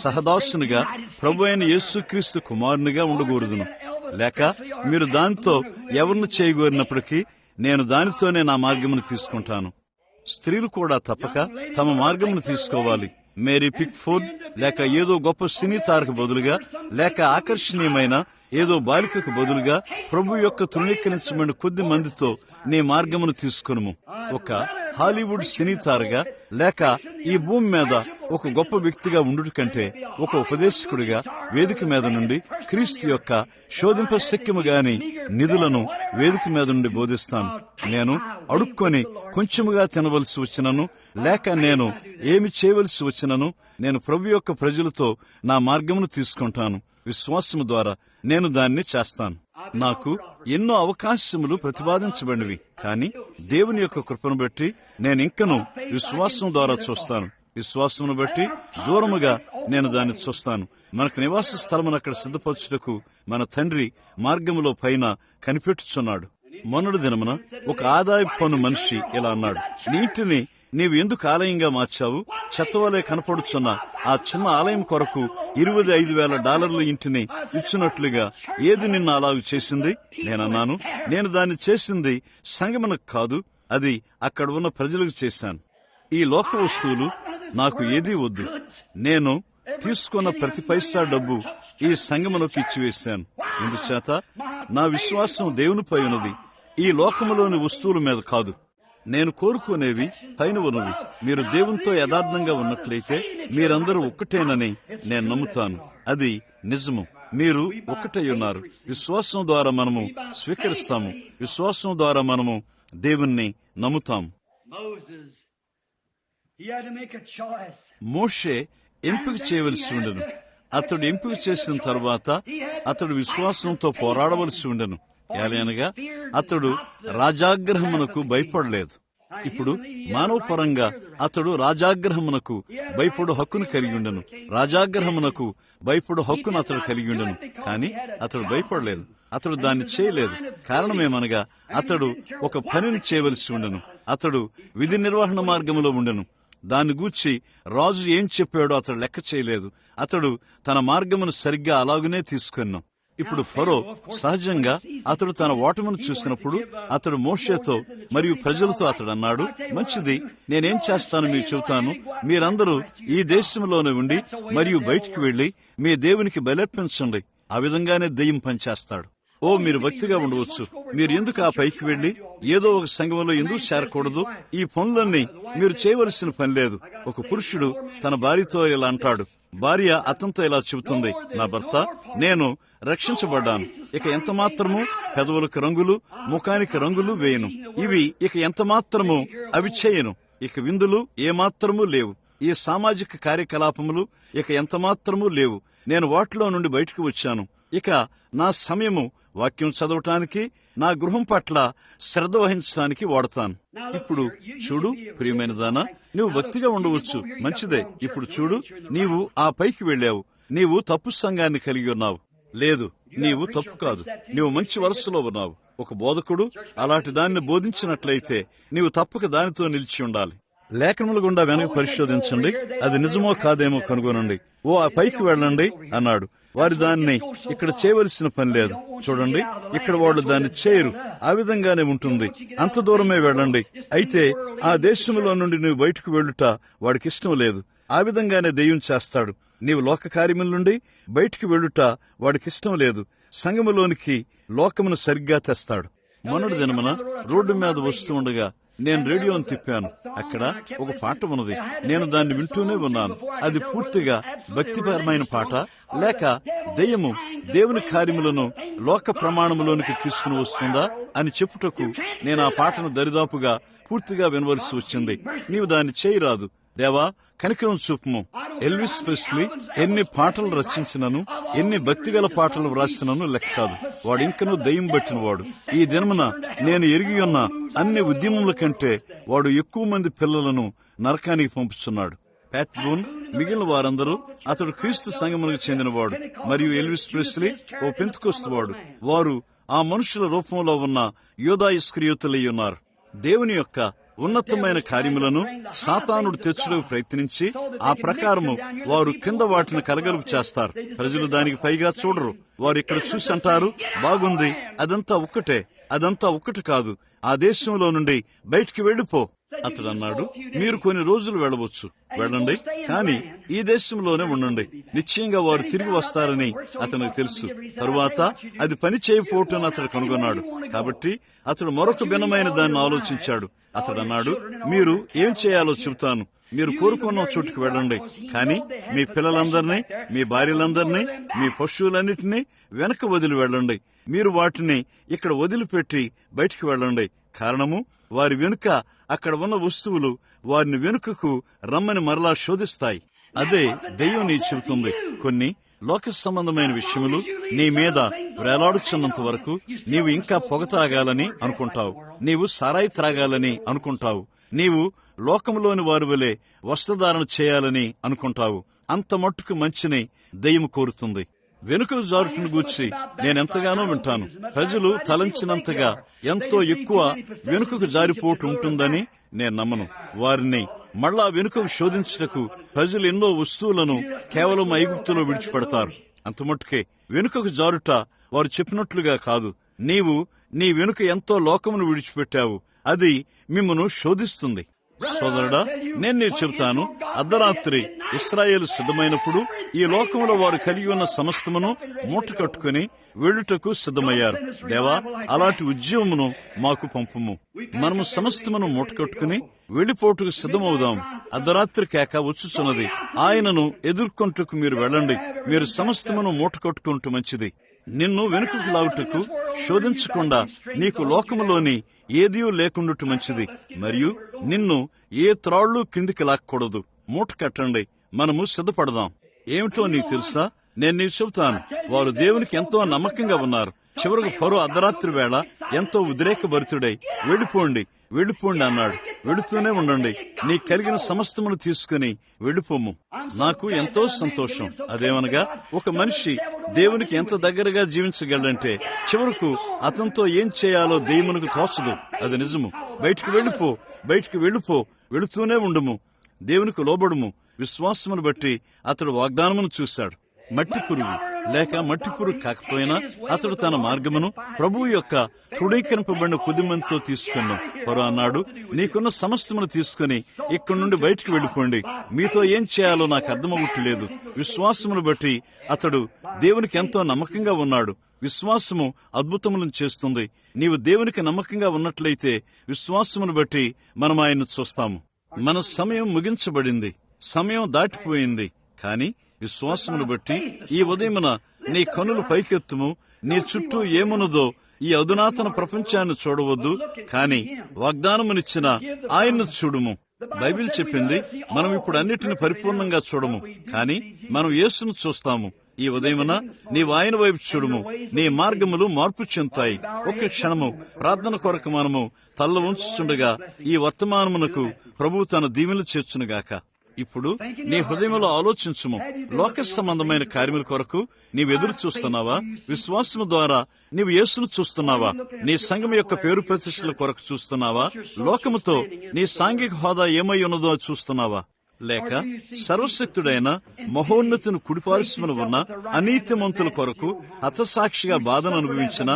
సహదాసునిగా ప్రభు అయిన యేసుక్రీస్తు కుమారునిగా ఉండగోరుదును. లేక మీరు దానితో ఎవరిని చేయగోరినప్పటికీ నేను దానితోనే నా మార్గమును తీసుకుంటాను. స్త్రీలు కూడా తప్పక తమ మార్గమును తీసుకోవాలి. మేరీ పిక్ఫోర్డ్ లేక ఏదో గొప్ప సినీ తారకు బదులుగా లేక ఆకర్షణీయమైన ఏదో బాలికకు బదులుగా ప్రభు యొక్క తృణీకరించబడిన కొద్ది మందితో నీ మార్గమును తీసుకును. ఒక హాలీవుడ్ సినీ తారగా లేక ఈ భూమి మీద ఒక గొప్ప వ్యక్తిగా ఉండుట కంటే ఒక ఉపదేశకుడిగా వేదిక మీద నుండి క్రీస్తు యొక్క శోధింపశక్యము గాని నిధులను వేదిక మీద నుండి బోధిస్తాను. నేను అడుక్కొని కొంచెముగా తినవలసి వచ్చినను లేక నేను ఏమి చేయవలసి వచ్చినను నేను ప్రభు యొక్క ప్రజలతో నా మార్గమును తీసుకుంటాను. విశ్వాసము ద్వారా నేను దాన్ని చేస్తాను. నాకు ఎన్నో అవకాశములు ప్రతిపాదించబడినవి, కానీ దేవుని యొక్క కృపను బట్టి నేను ఇంకను విశ్వాసం ద్వారా చూస్తాను. విశ్వాసమును బట్టి దూరముగా నేను దాన్ని చూస్తాను. మనకు నివాస స్థలమును అక్కడ సిద్ధపరచుటకు మన తండ్రి మార్గములో పైన కనిపెట్టుచున్నాడు. మొన్నటి దినమున ఒక ఆదాయ పన్ను మనిషి ఇలా అన్నాడు, నీటిని నీవు ఎందుకు ఆలయంగా మార్చావు? చెత్తవలే కనపడుచున్న ఆ చిన్న ఆలయం కొరకు $25,000 ఇంటిని ఇచ్చినట్లుగా ఏది నిన్ను అలాగూ చేసింది? నేనన్నాను, నేను దాన్ని చేసింది సంగమునకు కాదు, అది అక్కడ ఉన్న ప్రజలకు చేశాను. ఈ లోక వస్తువులు నాకు ఏదీ వద్దు. నేను తీసుకున్న ప్రతి పైసా డబ్బు ఈ సంగమునకు ఇచ్చివేశాను. ఇందుచేత నా విశ్వాసం దేవునిపై ఉన్నది, ఈ లోకములోని వస్తువుల మీద కాదు. నేను కోరుకునేవి పైన ఉన్నవి. మీరు దేవునితో యథార్థంగా ఉన్నట్లయితే మీరందరూ ఒక్కటేనని నేను నమ్ముతాను. అది నిజము. మీరు ఒక్కటై ఉన్నారు. విశ్వాసం ద్వారా మనము స్వీకరిస్తాము. విశ్వాసం ద్వారా మనము దేవుణ్ణి నమ్ముతాము. మోషే ఎంపిక చేయవలసి ఉండెను. అతడు ఎంపిక చేసిన తర్వాత అతడు విశ్వాసంతో పోరాడవలసి ఉండెను. ఏలయనగా అతడు రాజాగ్రహమునకు భయపడలేదు. ఇప్పుడు మానవ పరంగా అతడు రాజాగ్రహమునకు భయపడు హక్కును కలిగి ఉండెను. రాజాగ్రహమునకు భయపడు హక్కును అతడు కలిగి ఉండెను. కానీ అతడు భయపడలేదు. అతడు దాన్ని చేయలేదు. కారణమేమనగా అతడు ఒక పనిని చేయవలసి ఉండెను. అతడు విధి నిర్వహణ మార్గంలో ఉండెను. దాన్ని గూర్చి రాజు ఏం చెప్పాడో అతడు లెక్క చేయలేదు. అతడు తన మార్గమును సరిగ్గా అలాగునే తీసుకున్నాం. ఇప్పుడు ఫరో సహజంగా అతడు తన ఓటమిని చూసినప్పుడు అతడు మోషేతో మరియు ప్రజలతో అతడు అన్నాడు, మంచిది, నేనేం చేస్తాను మీకు చెబుతాను. మీరందరూ ఈ దేశంలోనే ఉండి మరియు బయటికి వెళ్లి మీ దేవునికి బలర్పించండి. ఆ విధంగానే దెయ్యం పనిచేస్తాడు. ఓ, మీరు భక్తిగా ఉండవచ్చు. మీరు ఎందుకు ఆ పైకి వెళ్లి ఏదో ఒక సంఘంలో ఎందుకు చేరకూడదు? ఈ పనులన్నీ మీరు చేయవలసిన పని లేదు. ఒక పురుషుడు తన భార్యతో ఇలా అంటాడు. భార్య అతనితో ఇలా చెబుతుంది, నా భర్త, నేను రక్షించబడ్డాను. ఇక ఎంత మాత్రము పెదవులకు రంగులు, ముఖానికి రంగులు వేయను. ఇవి ఇక ఎంత మాత్రము అవి చేయను. ఇక విందులు ఏమాత్రము లేవు. ఈ సామాజిక కార్యకలాపములు ఇక ఎంత మాత్రము లేవు. నేను వాటిలో నుండి బయటకు వచ్చాను. ఇక నా సమయము వాక్యం చదవటానికి, నా గృహం పట్ల శ్రద్ధ వహించడానికి వాడతాను. ఇప్పుడు చూడు ప్రియమైన దానా, నువ్వు భక్తిగా ఉండవచ్చు, మంచిదే. ఇప్పుడు చూడు, నీవు ఆ పైకి వెళ్ళావు. నీవు తప్పు సంఘాన్ని కలిగి ఉన్నావు. లేదు, నీవు తప్పు కాదు. నీవు మంచి వరుసలో ఉన్నావు. ఒక బోధకుడు అలాంటి దాన్ని బోధించినట్లయితే నీవు తప్పక దానితో నిలిచి ఉండాలి. లేఖనముల గుండా వెనక పరిశోధించండి, అది నిజమో కాదేమో కనుగొనండి. ఓ, ఆ పైకి వెళ్ళండి అన్నాడు. వారి దాన్ని ఇక్కడ చేయవలసిన పని లేదు. చూడండి, ఇక్కడ వాళ్ళు దాన్ని చేయరు. ఆ విధంగానే ఉంటుంది. అంత దూరమే వెళ్ళండి. అయితే ఆ దేశంలో నుండి నువ్వు బయటకు వెళ్ళుట వాడికి ఇష్టం లేదు. ఆ విధంగానే దెయ్యం చేస్తాడు. నీవు లోక కార్యముల నుండి బయటికి వెళ్ళుట వాడికి ఇష్టం లేదు. సంఘములోనికి లోకమును సరిగ్గా తెస్తాడు. మొన్నటి దినమున రోడ్డు మీద వస్తూ ఉండగా నేను రేడియోను తిప్పాను. అక్కడ ఒక పాట ఉన్నది. నేను దాన్ని వింటూనే ఉన్నాను. అది పూర్తిగా భక్తిపరమైన పాట, లేక దెయ్యము దేవుని కార్యములను లోక ప్రమాణములోనికి తీసుకుని వస్తుందా అని చెప్పుటకు నేను ఆ పాటను దరిదాపుగా పూర్తిగా వినవలసి వచ్చింది. నీవు దాన్ని చేయరాదు. దేవా, కనికరం చూపుము. ఎల్విస్ ప్రెస్లీ ఎన్ని పాటలు రచించినను, ఎన్ని భక్తిగల పాటలు వ్రాసినను లెక్క కాదు. వాడు ఇంకనూ దెయ్యం పట్టినవాడు. ఈ దినమున నేను ఎరిగి ఉన్న అన్ని ఉద్యమముల కంటే వాడు ఎక్కువ మంది పిల్లలను నరకానికి పంపుతున్నాడు. ప్యాట్ బూన్ మిగిలిన వారందరూ అతడు క్రీస్తు సంఘమునకు చెందినవాడు మరియు ఎల్విస్ ప్రెస్లీ ఓ పెంతెకోస్తువాడు. వారు ఆ మనుషుల రూపంలో ఉన్న యూదా ఇస్కరియోతులై ఉన్నారు. దేవుని యొక్క ఉన్నతమైన కార్యములను సాతానుడు తెచ్చుటకు ప్రయత్నించి ఆ ప్రకారము వారు కింద వాటిని కలగలుపు చేస్తారు. ప్రజలు దానికి పైగా చూడరు. వారు ఇక్కడ చూసి అంటారు, బాగుంది, అదంతా ఒక్కటే. అదంతా ఒక్కటి కాదు. ఆ దేశంలో నుండి బయటికి వెళ్ళిపో. అతడు అన్నాడు, మీరు కొన్ని రోజులు వెళ్ళవచ్చు, వెళ్ళండి, కానీ ఈ దేశంలోనే ఉండండి. నిశ్చయంగా వారు తిరిగి వస్తారని అతనికి తెలుసు. తరువాత అది పని చేయకపోవటం అతడు కనుగొన్నాడు. కాబట్టి అతడు మరొక భిన్నమైన దాన్ని ఆలోచించాడు. అతడు అన్నాడు, మీరు ఏం చేయాలో చెబుతాను. మీరు కోరుకున్న చోటుకు వెళ్ళండి, కానీ మీ పిల్లలందరినీ, మీ భార్యలందరినీ, మీ పశువులన్నిటినీ వెనక వదిలి వెళ్ళండి. మీరు వాటిని ఇక్కడ వదిలిపెట్టి బయటికి వెళ్ళండి. కారణము, వారి వెనుక అక్కడ ఉన్న వస్తువులు వారిని వెనుకకు రమ్మని మరలా శోధిస్తాయి. అదే దెయ్యం నీ చెబుతుంది. కొన్ని లోక సంబంధమైన విషయములు నీ మీద వేలాడుచున్నంత వరకు నీవు ఇంకా పొగ తాగాలని అనుకుంటావు. నీవు సారాయి త్రాగాలని అనుకుంటావు. నీవు లోకంలోని వారి వలె వస్త్రధారణ చేయాలని అనుకుంటావు. అంత మట్టుకు మంచిని దెయ్యం కోరుతుంది. వెనుకలు జారుటను గూర్చి నేనెంతగానో వింటాను. ప్రజలు తలంచినంతగా ఎంతో ఎక్కువ వెనుకకు జారిపోటు ఉంటుందని నేను నమ్మను. వారిని మళ్లా వెనుకకు శోధించుటకు ప్రజలు ఎన్నో వస్తువులను కేవలం ఐగుప్తులో విడిచిపెడతారు. అంతమట్టుకే వెనుకకు జారుట వారు చెప్పినట్లుగా కాదు. నీవు నీ వెనుక ఎంతో లోకమును విడిచిపెట్టావు. అది మిమ్మును శోధిస్తుంది. సోదరుడా, నేను నీకు చెబుతాను, అర్ధరాత్రి ఇశ్రాయేలు సిద్ధమైనప్పుడు ఈ లోకంలో వారు కలిగి ఉన్న సమస్తమును మూట కట్టుకుని వెళ్ళుటకు సిద్ధమయ్యారు. దేవా, అలాంటి ఉద్యమమును మాకు పంపుము. మనము సమస్తమును మూట కట్టుకుని వెళ్లిపోటుకు సిద్ధమవుదాం. అర్ధరాత్రి కేక వచ్చుచున్నది. ఆయనను ఎదుర్కొంటకు మీరు వెళ్ళండి. మీరు సమస్తమును మూట కట్టుకుంటూ మంచిది. నిన్ను వెనుకకు లాగుటకు శోధించకుండా నీకు లోకములోని ఏదీ లేకుండుట మంచిది. మరియు నిన్ను ఏ త్రాళ్ళు కిందికి లాక్కూడదు. మూట కట్టండి. మనము సిద్ధపడదాం. ఏమిటో నీకు తెలుసా? నేను నీకు చెబుతాను, వారు దేవునికి ఎంతో నమ్మకంగా ఉన్నారు. చివరకు ఫరో అర్ధరాత్రి వేళ ఎంతో ఉద్రేకభరితుడై వెళ్ళిపోండి అన్నాడు. వెళుతూనే ఉండండి. నీ కలిగిన సమస్తమును తీసుకుని వెళ్ళిపోము. నాకు ఎంతో సంతోషం. అదేమనగా, ఒక మనిషి దేవునికి ఎంత దగ్గరగా జీవించగలంటే చివరకు అతనితో ఏం చేయాలో దేవునికి తోచదు. అది నిజము. బయటికి వెళ్ళిపో. వెళుతూనే ఉండుము. దేవునికి లోబడుము. విశ్వాసమును బట్టి అతడు వాగ్దానమును చూశాడు. మట్టి పురుగు కాకపోయినా అతడు తన మార్గమును ప్రభువు యొక్క తృఢీకరింపబడిన కొద్దిమందితో తీసుకున్నాం. ఫరో అన్నాడు, నీకున్న సమస్తమును తీసుకుని ఇక్కడి నుండి బయటికి వెళ్ళిపోండి. మీతో ఏం చేయాలో నాకు అర్థమవుట్లేదు. విశ్వాసమును బట్టి అతడు దేవునికి ఎంతో నమ్మకంగా ఉన్నాడు. విశ్వాసము అద్భుతములను చేస్తుంది. నీవు దేవునికి నమ్మకంగా ఉన్నట్లయితే విశ్వాసమును బట్టి మనం ఆయన్ను చూస్తాము. మన సమయం ముగించబడింది. సమయం దాటిపోయింది. కాని విశ్వాసమును బట్టి ఈ ఉదయమున నీ కనులు పైకెత్తుము. నీ చుట్టూ ఏమున్నదో ఈ అధునాతన ప్రపంచాన్ని చూడవద్దు, కాని వాగ్దానమునిచ్చిన ఆయన్ను చూడుము. బైబిల్ చెప్పింది, మనం ఇప్పుడు అన్నిటిని పరిపూర్ణంగా చూడము, కాని మనం యేసును చూస్తాము. ఈ ఉదయమున నీవు ఆయన వైపు చూడుము. నీ మార్గములు మార్పు చెందుతాయి. ఒక్క క్షణము ప్రార్థన కొరకు మనము తల్ల ఉంచుచుండగా ఈ వర్తమానమునకు ప్రభువు తన దీవెనలు చేర్చునుగాక. ఇప్పుడు నీ హృదయంలో ఆలోచించుము. లోక సంబంధమైన కార్యముల కొరకు నీవు ఎదురు చూస్తున్నావా? విశ్వాసము ద్వారా నీవు యేసును చూస్తున్నావా? నీ సంఘం యొక్క పేరు ప్రతిష్టల కొరకు చూస్తున్నావా? లోకముతో నీ సాంఘిక హోదా ఏమై ఉన్నదో చూస్తున్నావా? లేక సర్వశక్తుడైన మహోన్నతిని కుడిపార్శ్వమున ఉన్న అనీతిమంతుల కొరకు హతసాక్షిగా బాధను అనుభవించిన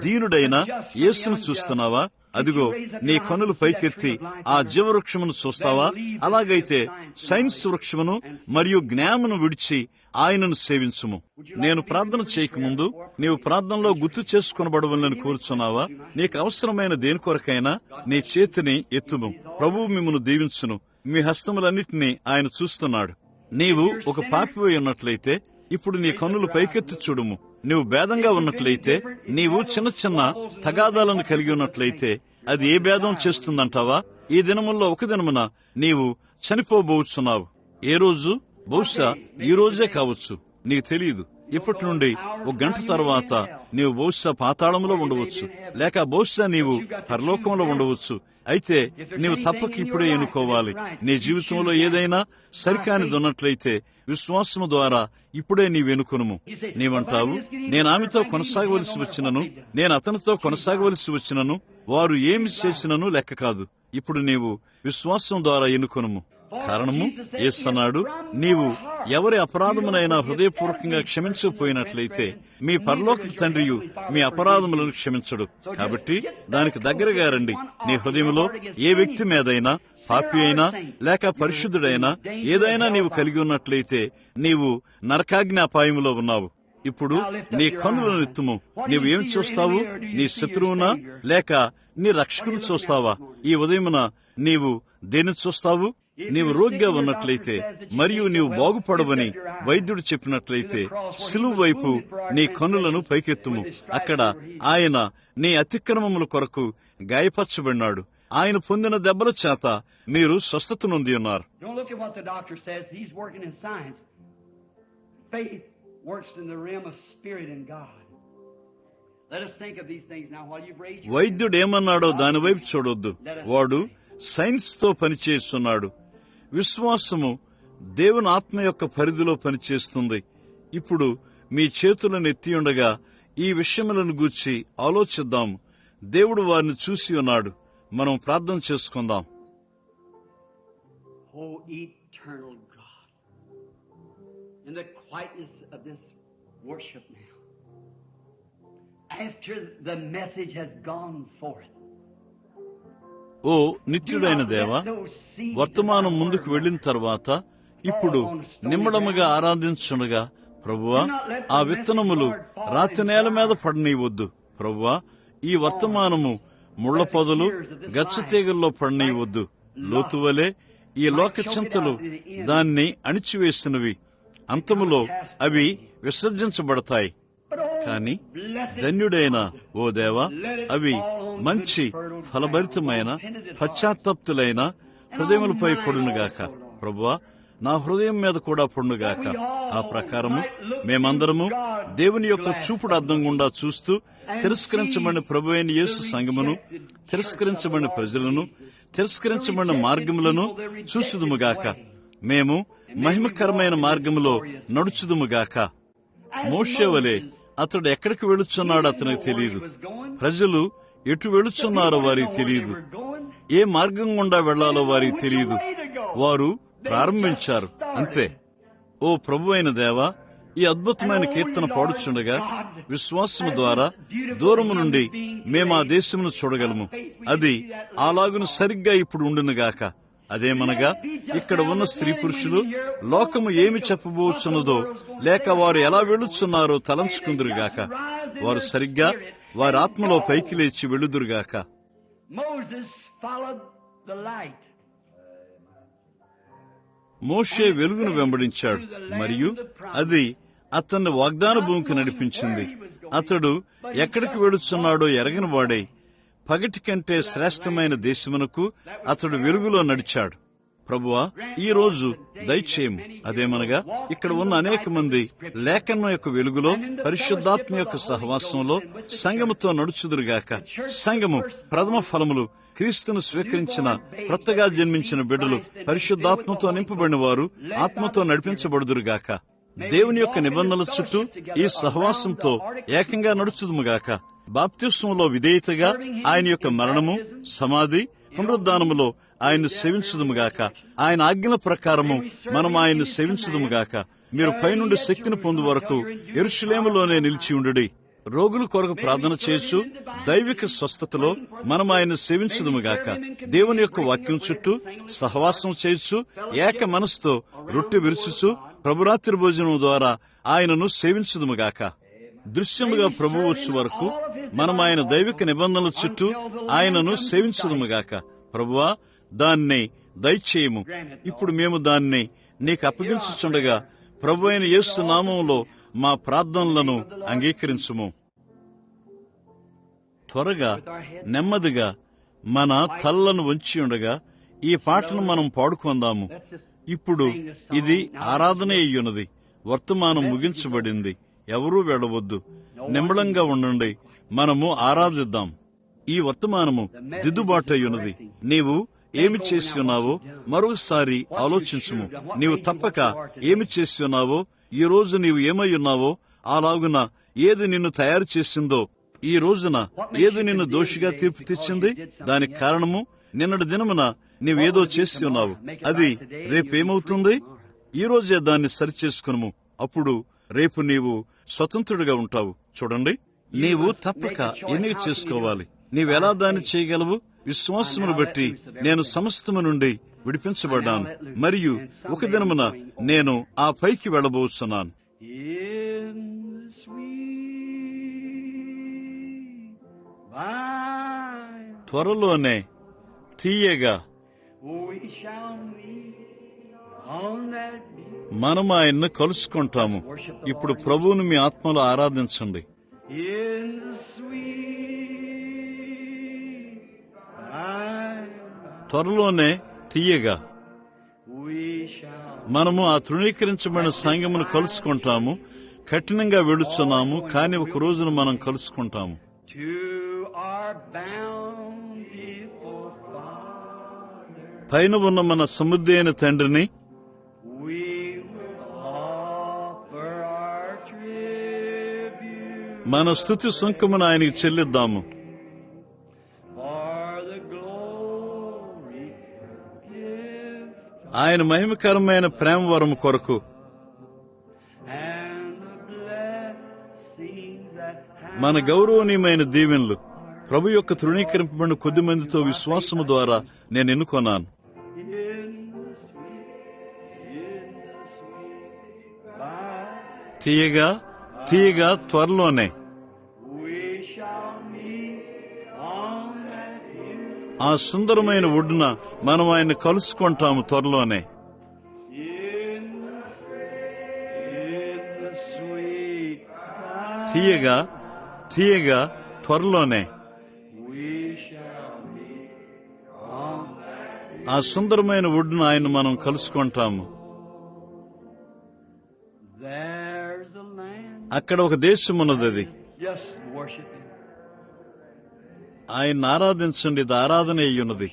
దీనుడైన యేసును చూస్తున్నావా? అదిగో, నీ కనులు పైకెత్తి ఆ జీవవృక్షమును చూస్తావా? అలాగైతే సైన్స్ వృక్షమును మరియు జ్ఞానమును విడిచి ఆయనను సేవించుము. నేను ప్రార్థన చేయకముందు నీవు ప్రార్థనలో గుర్తు చేసుకొనబడవలని కోరుచున్నావా? నీకు అవసరమైన దేని కొరకైనా నీ చేతిని ఎత్తుము. ప్రభువు మిమ్మను దీవించును. మీ హస్తములన్నిటినీ ఆయన చూస్తున్నాడు. నీవు ఒక పాపివై ఉన్నట్లయితే ఇప్పుడు నీ కన్నులు పైకెత్తి చూడుము. నీవు భేదంగా ఉన్నట్లయితే, నీవు చిన్న చిన్న తగాదాలను కలిగి ఉన్నట్లయితే అది ఏ భేదం చేస్తుందంటావా? ఈ దినముల్లో ఒక దినమున నీవు చనిపోబోచున్నావు. ఏ రోజు? బహుశా ఈ రోజే కావచ్చు, నీకు తెలియదు. ఇప్పటి నుండి ఒక గంట తర్వాత నీవు బహుశా పాతాళంలో ఉండవచ్చు, లేక బహుశా నీవు పరలోకంలో ఉండవచ్చు. అయితే నీవు తప్పక ఇప్పుడే ఎన్నుకోవాలి. నీ జీవితంలో ఏదైనా సరికానిది ఉన్నట్లయితే విశ్వాసము ద్వారా ఇప్పుడే నీవు ఎన్నుకొనుము. నీవంటావు, నేను ఆమెతో కొనసాగవలసి వచ్చినను, నేను అతనితో కొనసాగవలసి వచ్చినను, వారు ఏమి చేసినను లెక్క కాదు. ఇప్పుడు నీవు విశ్వాసం ద్వారా ఎన్నుకొనుము. కారణము యేసన్నాడు, నీవు ఎవరి అపరాధమునైనా హృదయపూర్వకంగా క్షమించకపోయినట్లయితే మీ పరలోకపు తండ్రియు మీ అపరాధములను క్షమించడు. కాబట్టి దానికి దగ్గరగా రండి. నీ హృదయంలో ఏ వ్యక్తి మీదైనా, పాపి అయినా లేక పరిశుద్ధుడైనా ఏదైనా నీవు కలిగి ఉన్నట్లయితే నీవు నరకాగ్ని అపాయములో ఉన్నావు. ఇప్పుడు నీ కన్నులను ఎత్తుము. నీవు ఏం చూస్తావు? నీ శత్రువునా లేక నీ రక్షకుని చూస్తావా? ఈ ఉదయమున నీవు దేన్ని చూస్తావు? నీవు రోగిగా ఉన్నట్లయితే మరియు నీవు బాగుపడవని వైద్యుడు చెప్పినట్లయితే సిలువ వైపు నీ కన్నులను పైకెత్తుము. అక్కడ ఆయన నీ అతిక్రమముల కొరకు గాయపరచబడినాడు. ఆయన పొందిన దెబ్బల చేత మీరు స్వస్థత నొంది ఉన్నారు. వైద్యుడు ఏమన్నాడో దాని వైపు చూడొద్దు. వాడు సైన్స్ తో పనిచేస్తున్నాడు. విశ్వాసము దేవుని ఆత్మ యొక్క పరిధిలో పనిచేస్తుంది. ఇప్పుడు మీ చేతులను ఎత్తి ఉండగా ఈ విషయములను గూర్చి ఆలోచిద్దాము. దేవుడు వారిని చూసి ఉన్నాడు. మనం ప్రార్థన చేసుకుందాం. O eternal God, in the quietness of this worship now, after the message has gone forth, ఓ నిత్యుడైన దేవా, వర్తమానం ముందుకు వెళ్లిన తర్వాత ఇప్పుడు నిమ్మడముగా ఆరాధించుండగా ప్రభువా, ఆ విత్తనములు రాతి నేల మీద పడనీయవద్దు. ప్రభువా, ఈ వర్తమానము ముళ్ల పొదలు గచ్చ తీగల్లో పడనీయవద్దు. లోతువలే ఈ లోక చింతలు దాన్ని అణిచివేసినవి. అంతములో అవి విసర్జించబడతాయి. కాని ధన్యుడైన ఓ దేవా, అవి మంచి ఫలభరితమైన పశ్చాత్తప్తులైన హృదయములపై పడునుగాక. ప్రభువా, నా హృదయం మీద కూడా పడునుగాక. ఆ ప్రకారము మేమందరము దేవుని యొక్క చూపుడు అద్దం గుండా చూస్తూ తిరస్కరించబడిన ప్రభు అయిన యేసు సంఘమును, తిరస్కరించబడిన ప్రజలను, తిరస్కరించబడిన మార్గములను చూసుదుముగాక. మేము మహిమకరమైన మార్గములో నడుచుదుముగాక. మోషే వలె అతడు ఎక్కడికి వెళుచున్నాడో అతనికి తెలియదు. ప్రజలు ఎటు వెళుచున్నారో వారికి తెలియదు. ఏ మార్గం గుండా వెళ్లాలో వారికి తెలియదు. వారు ప్రారంభించారు, అంతే. ఓ ప్రభు అయిన దేవా, ఈ అద్భుతమైన కీర్తన పాడుచుండగా విశ్వాసము ద్వారా దూరము నుండి మేము ఆ దేశమును చూడగలము. అది అలాగును సరిగ్గా ఇప్పుడు ఉండునుగాక. అదేమనగా, ఇక్కడ ఉన్న స్త్రీ పురుషులు లోకము ఏమి చెప్పబోచున్నదో లేక వారు ఎలా వెళుచున్నారో తలంచుకుందురుగాక. వారు సరిగ్గా వారి ఆత్మలో పైకి లేచి వెళుదురుగాక. మోషే వెలుగును వెంబడించాడు, మరియు అది అతన్ని వాగ్దాన భూమికి నడిపించింది. అతడు ఎక్కడికి వెళుచున్నాడో ఎరగని వాడై పగటి కంటే శ్రేష్టమైన దేశమునకు అతడు వెలుగులో నడిచాడు. ప్రభువా, ఈ రోజు దయచేయము. అదేమనగా, ఇక్కడ ఉన్న అనేక మంది లేఖనం యొక్క వెలుగులో, పరిశుద్ధాత్మ యొక్క సహవాసంలో సంఘముతో నడుచుదురుగాక. సంఘము ప్రథమ ఫలములు క్రీస్తును స్వీకరించిన కొత్తగా జన్మించిన బిడ్డలు పరిశుద్ధాత్మతో నింపబడిన వారు ఆత్మతో నడిపించబడుదురుగాక. దేవుని యొక్క నిబంధనల చుట్టూ ఈ సహవాసంతో ఏకంగా నడుచుదుముగాక. బాప్తిస్మంలో విధేయతగా ఆయన యొక్క మరణము, సమాధి, పునరుద్ధానములో ఆయన్ను సేవించుదుముగాక. ఆయన ఆజ్ఞల ప్రకారము మనం ఆయన్ను సేవించుదుముగాక. మీరు పైనుండి శక్తిని పొందు వరకు యెరూషలేములోనే నిలిచి ఉండుడి. రోగుల కొరకు ప్రార్థన చేయొచ్చు. దైవిక స్వస్థతలో మనం ఆయన్ను సేవించుదుముగాక. దేవుని యొక్క వాక్యం చుట్టూ సహవాసం చేయొచ్చు. ఏక మనసుతో రొట్టె విరుచుచు ప్రభురాత్రి భోజనం ద్వారా ఆయనను సేవించుదుముగాక. దృశ్యముగా ప్రభువు వచ్చు వరకు మనం ఆయన దైవిక నిబంధనల చుట్టూ ఆయనను సేవించుదుముగాక. ప్రభువా, దాన్ని దయచేయము. ఇప్పుడు మేము దాన్ని నీకు అప్పగించుచుండగా ప్రభు అయిన యేసు నామములో మా ప్రార్థనలను అంగీకరించుము. త్వరగా, నెమ్మదిగా మన తల్లను వంచి ఉండగా ఈ పాటను మనం పాడుకుందాము. ఇప్పుడు ఇది ఆరాధన అయ్యున్నది. వర్తమానం ముగించబడింది. ఎవరూ వెళ్ళవద్దు. నిమ్మళంగా ఉండండి. మనము ఆరాధిద్దాం. ఈ వర్తమానము దిద్దుబాటు అయ్యున్నది. నీవు ఏమి చేసి ఉన్నావో మరొకసారి ఆలోచించుము. నీవు తప్పక ఏమి చేసి ఉన్నావో, ఈ రోజు నీవు ఏమై ఉన్నావో, అలాగున ఏది నిన్ను తయారు చేసిందో, ఈ రోజున ఏది నిన్ను దోషిగా తీర్పు తెచ్చింది, దానికి కారణము నిన్నటి దినమున నీవేదో చేసి ఉన్నావు. అది రేపేమవుతుంది? ఈ రోజే దాన్ని సరిచేసుకును. అప్పుడు రేపు నీవు స్వతంత్రుడిగా ఉంటావు. చూడండి, నీవు తప్పక ఎన్నిక చేసుకోవాలి. నీవెలా దాన్ని చేయగలవు? విశ్వాసమును బట్టి నేను సమస్తము నుండి విడిపించబడ్డాను, మరియు ఒక దినమున నేను ఆ పైకి వెళ్ళబోతున్నాను. త్వరలోనే తీయగా మనం ఆయన్ను కలుసుకుంటాము. ఇప్పుడు ప్రభువును మీ ఆత్మలో ఆరాధించండి. త్వరలోనే తీయగా మనము ఆ తృణీకరించబడిన సంఘమును కలుసుకుంటాము. కఠినంగా వెళుచున్నాము, కానీ ఒక రోజున మనం కలుసుకుంటాము. పైన ఉన్న మన సమృద్ధి అయిన తండ్రిని మన స్తుతి సుంకమును ఆయనకి చెల్లిద్దాము. ఆయన మహిమకరమైన ప్రేమ వరము కొరకు మన గౌరవనీయమైన దీవెనలు ప్రభు యొక్క తృణీకరింపబడిన కొద్ది మందితో విశ్వాసము ద్వారా నేను ఎన్నుకొన్నాను. in the sweet by తీయగా తీయగా త్వరలోనే we shall meet on that hill ఆ సుందరమైన ఒడ్డున మనం ఆయన కలుసుకుంటాము త్వరలోనే. in the sweet by తీయగా తీయగా త్వరలోనే we shall meet on that ఆ సుందరమైన ఒడ్డున ఆయన మనం కలుసుకుంటాము. there's a land. అక్కడ ఒక దేశం ఉన్నది. అది Just worship him. ఆయన ఆరాధించండి. ఇది ఆరాధన అయ్యున్నది.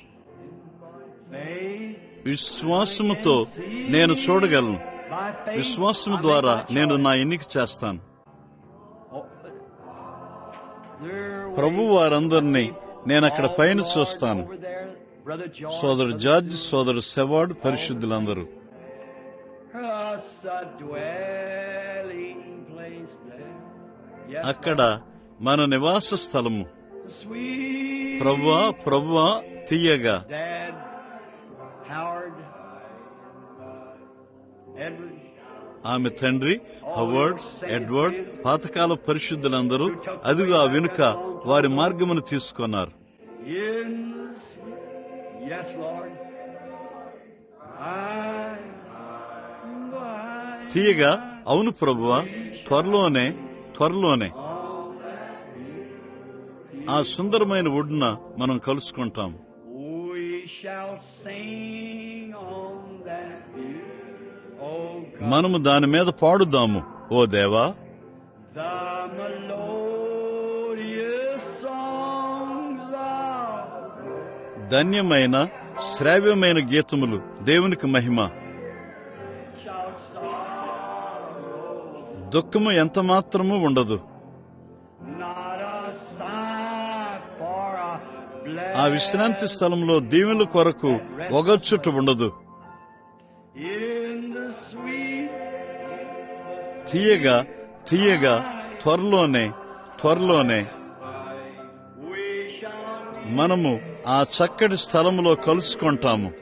Faith విశ్వాసముతో నేను చూడగలను. by faith. విశ్వాసము ద్వారా నేను నా ఎన్నిక చేస్తాను. ప్రభు వారందరినీ నేను అక్కడ పైన చూస్తాను. సోదరు జార్జ్, సోదరు సెవార్డ్, పరిశుద్ధులందరూ అక్కడ మన నివాస స్థలము. ప్రభువా ప్రభువా తీయగా ఆమె తండ్రి హవర్డ్, ఎడ్వర్డ్, పాతకాల పరిశుద్ధులందరూ అదిగా వెనుక వారి మార్గమును తీసుకున్నారు. తీయగా అవును ప్రభువా, త్వరలోనే త్వరలోనే ఆ సుందరమైన ఒడ్డున మనం కలుసుకుంటాం. మనము దాని మీద పాడుదాము. ఓ దేవా, ధన్యమైన శ్రావ్యమైన గీతములు, దేవునికి మహిమ. దుఃఖము ఎంత మాత్రము ఉండదు. ఆ విశ్రాంతి స్థలంలో దీవెనల కొరకు ఒగచ్చుట ఉండదు. తీయగా తీయగా త్వరలోనే త్వరలోనే మనము ఆ చక్కటి స్థలములో కలుసుకుంటాము.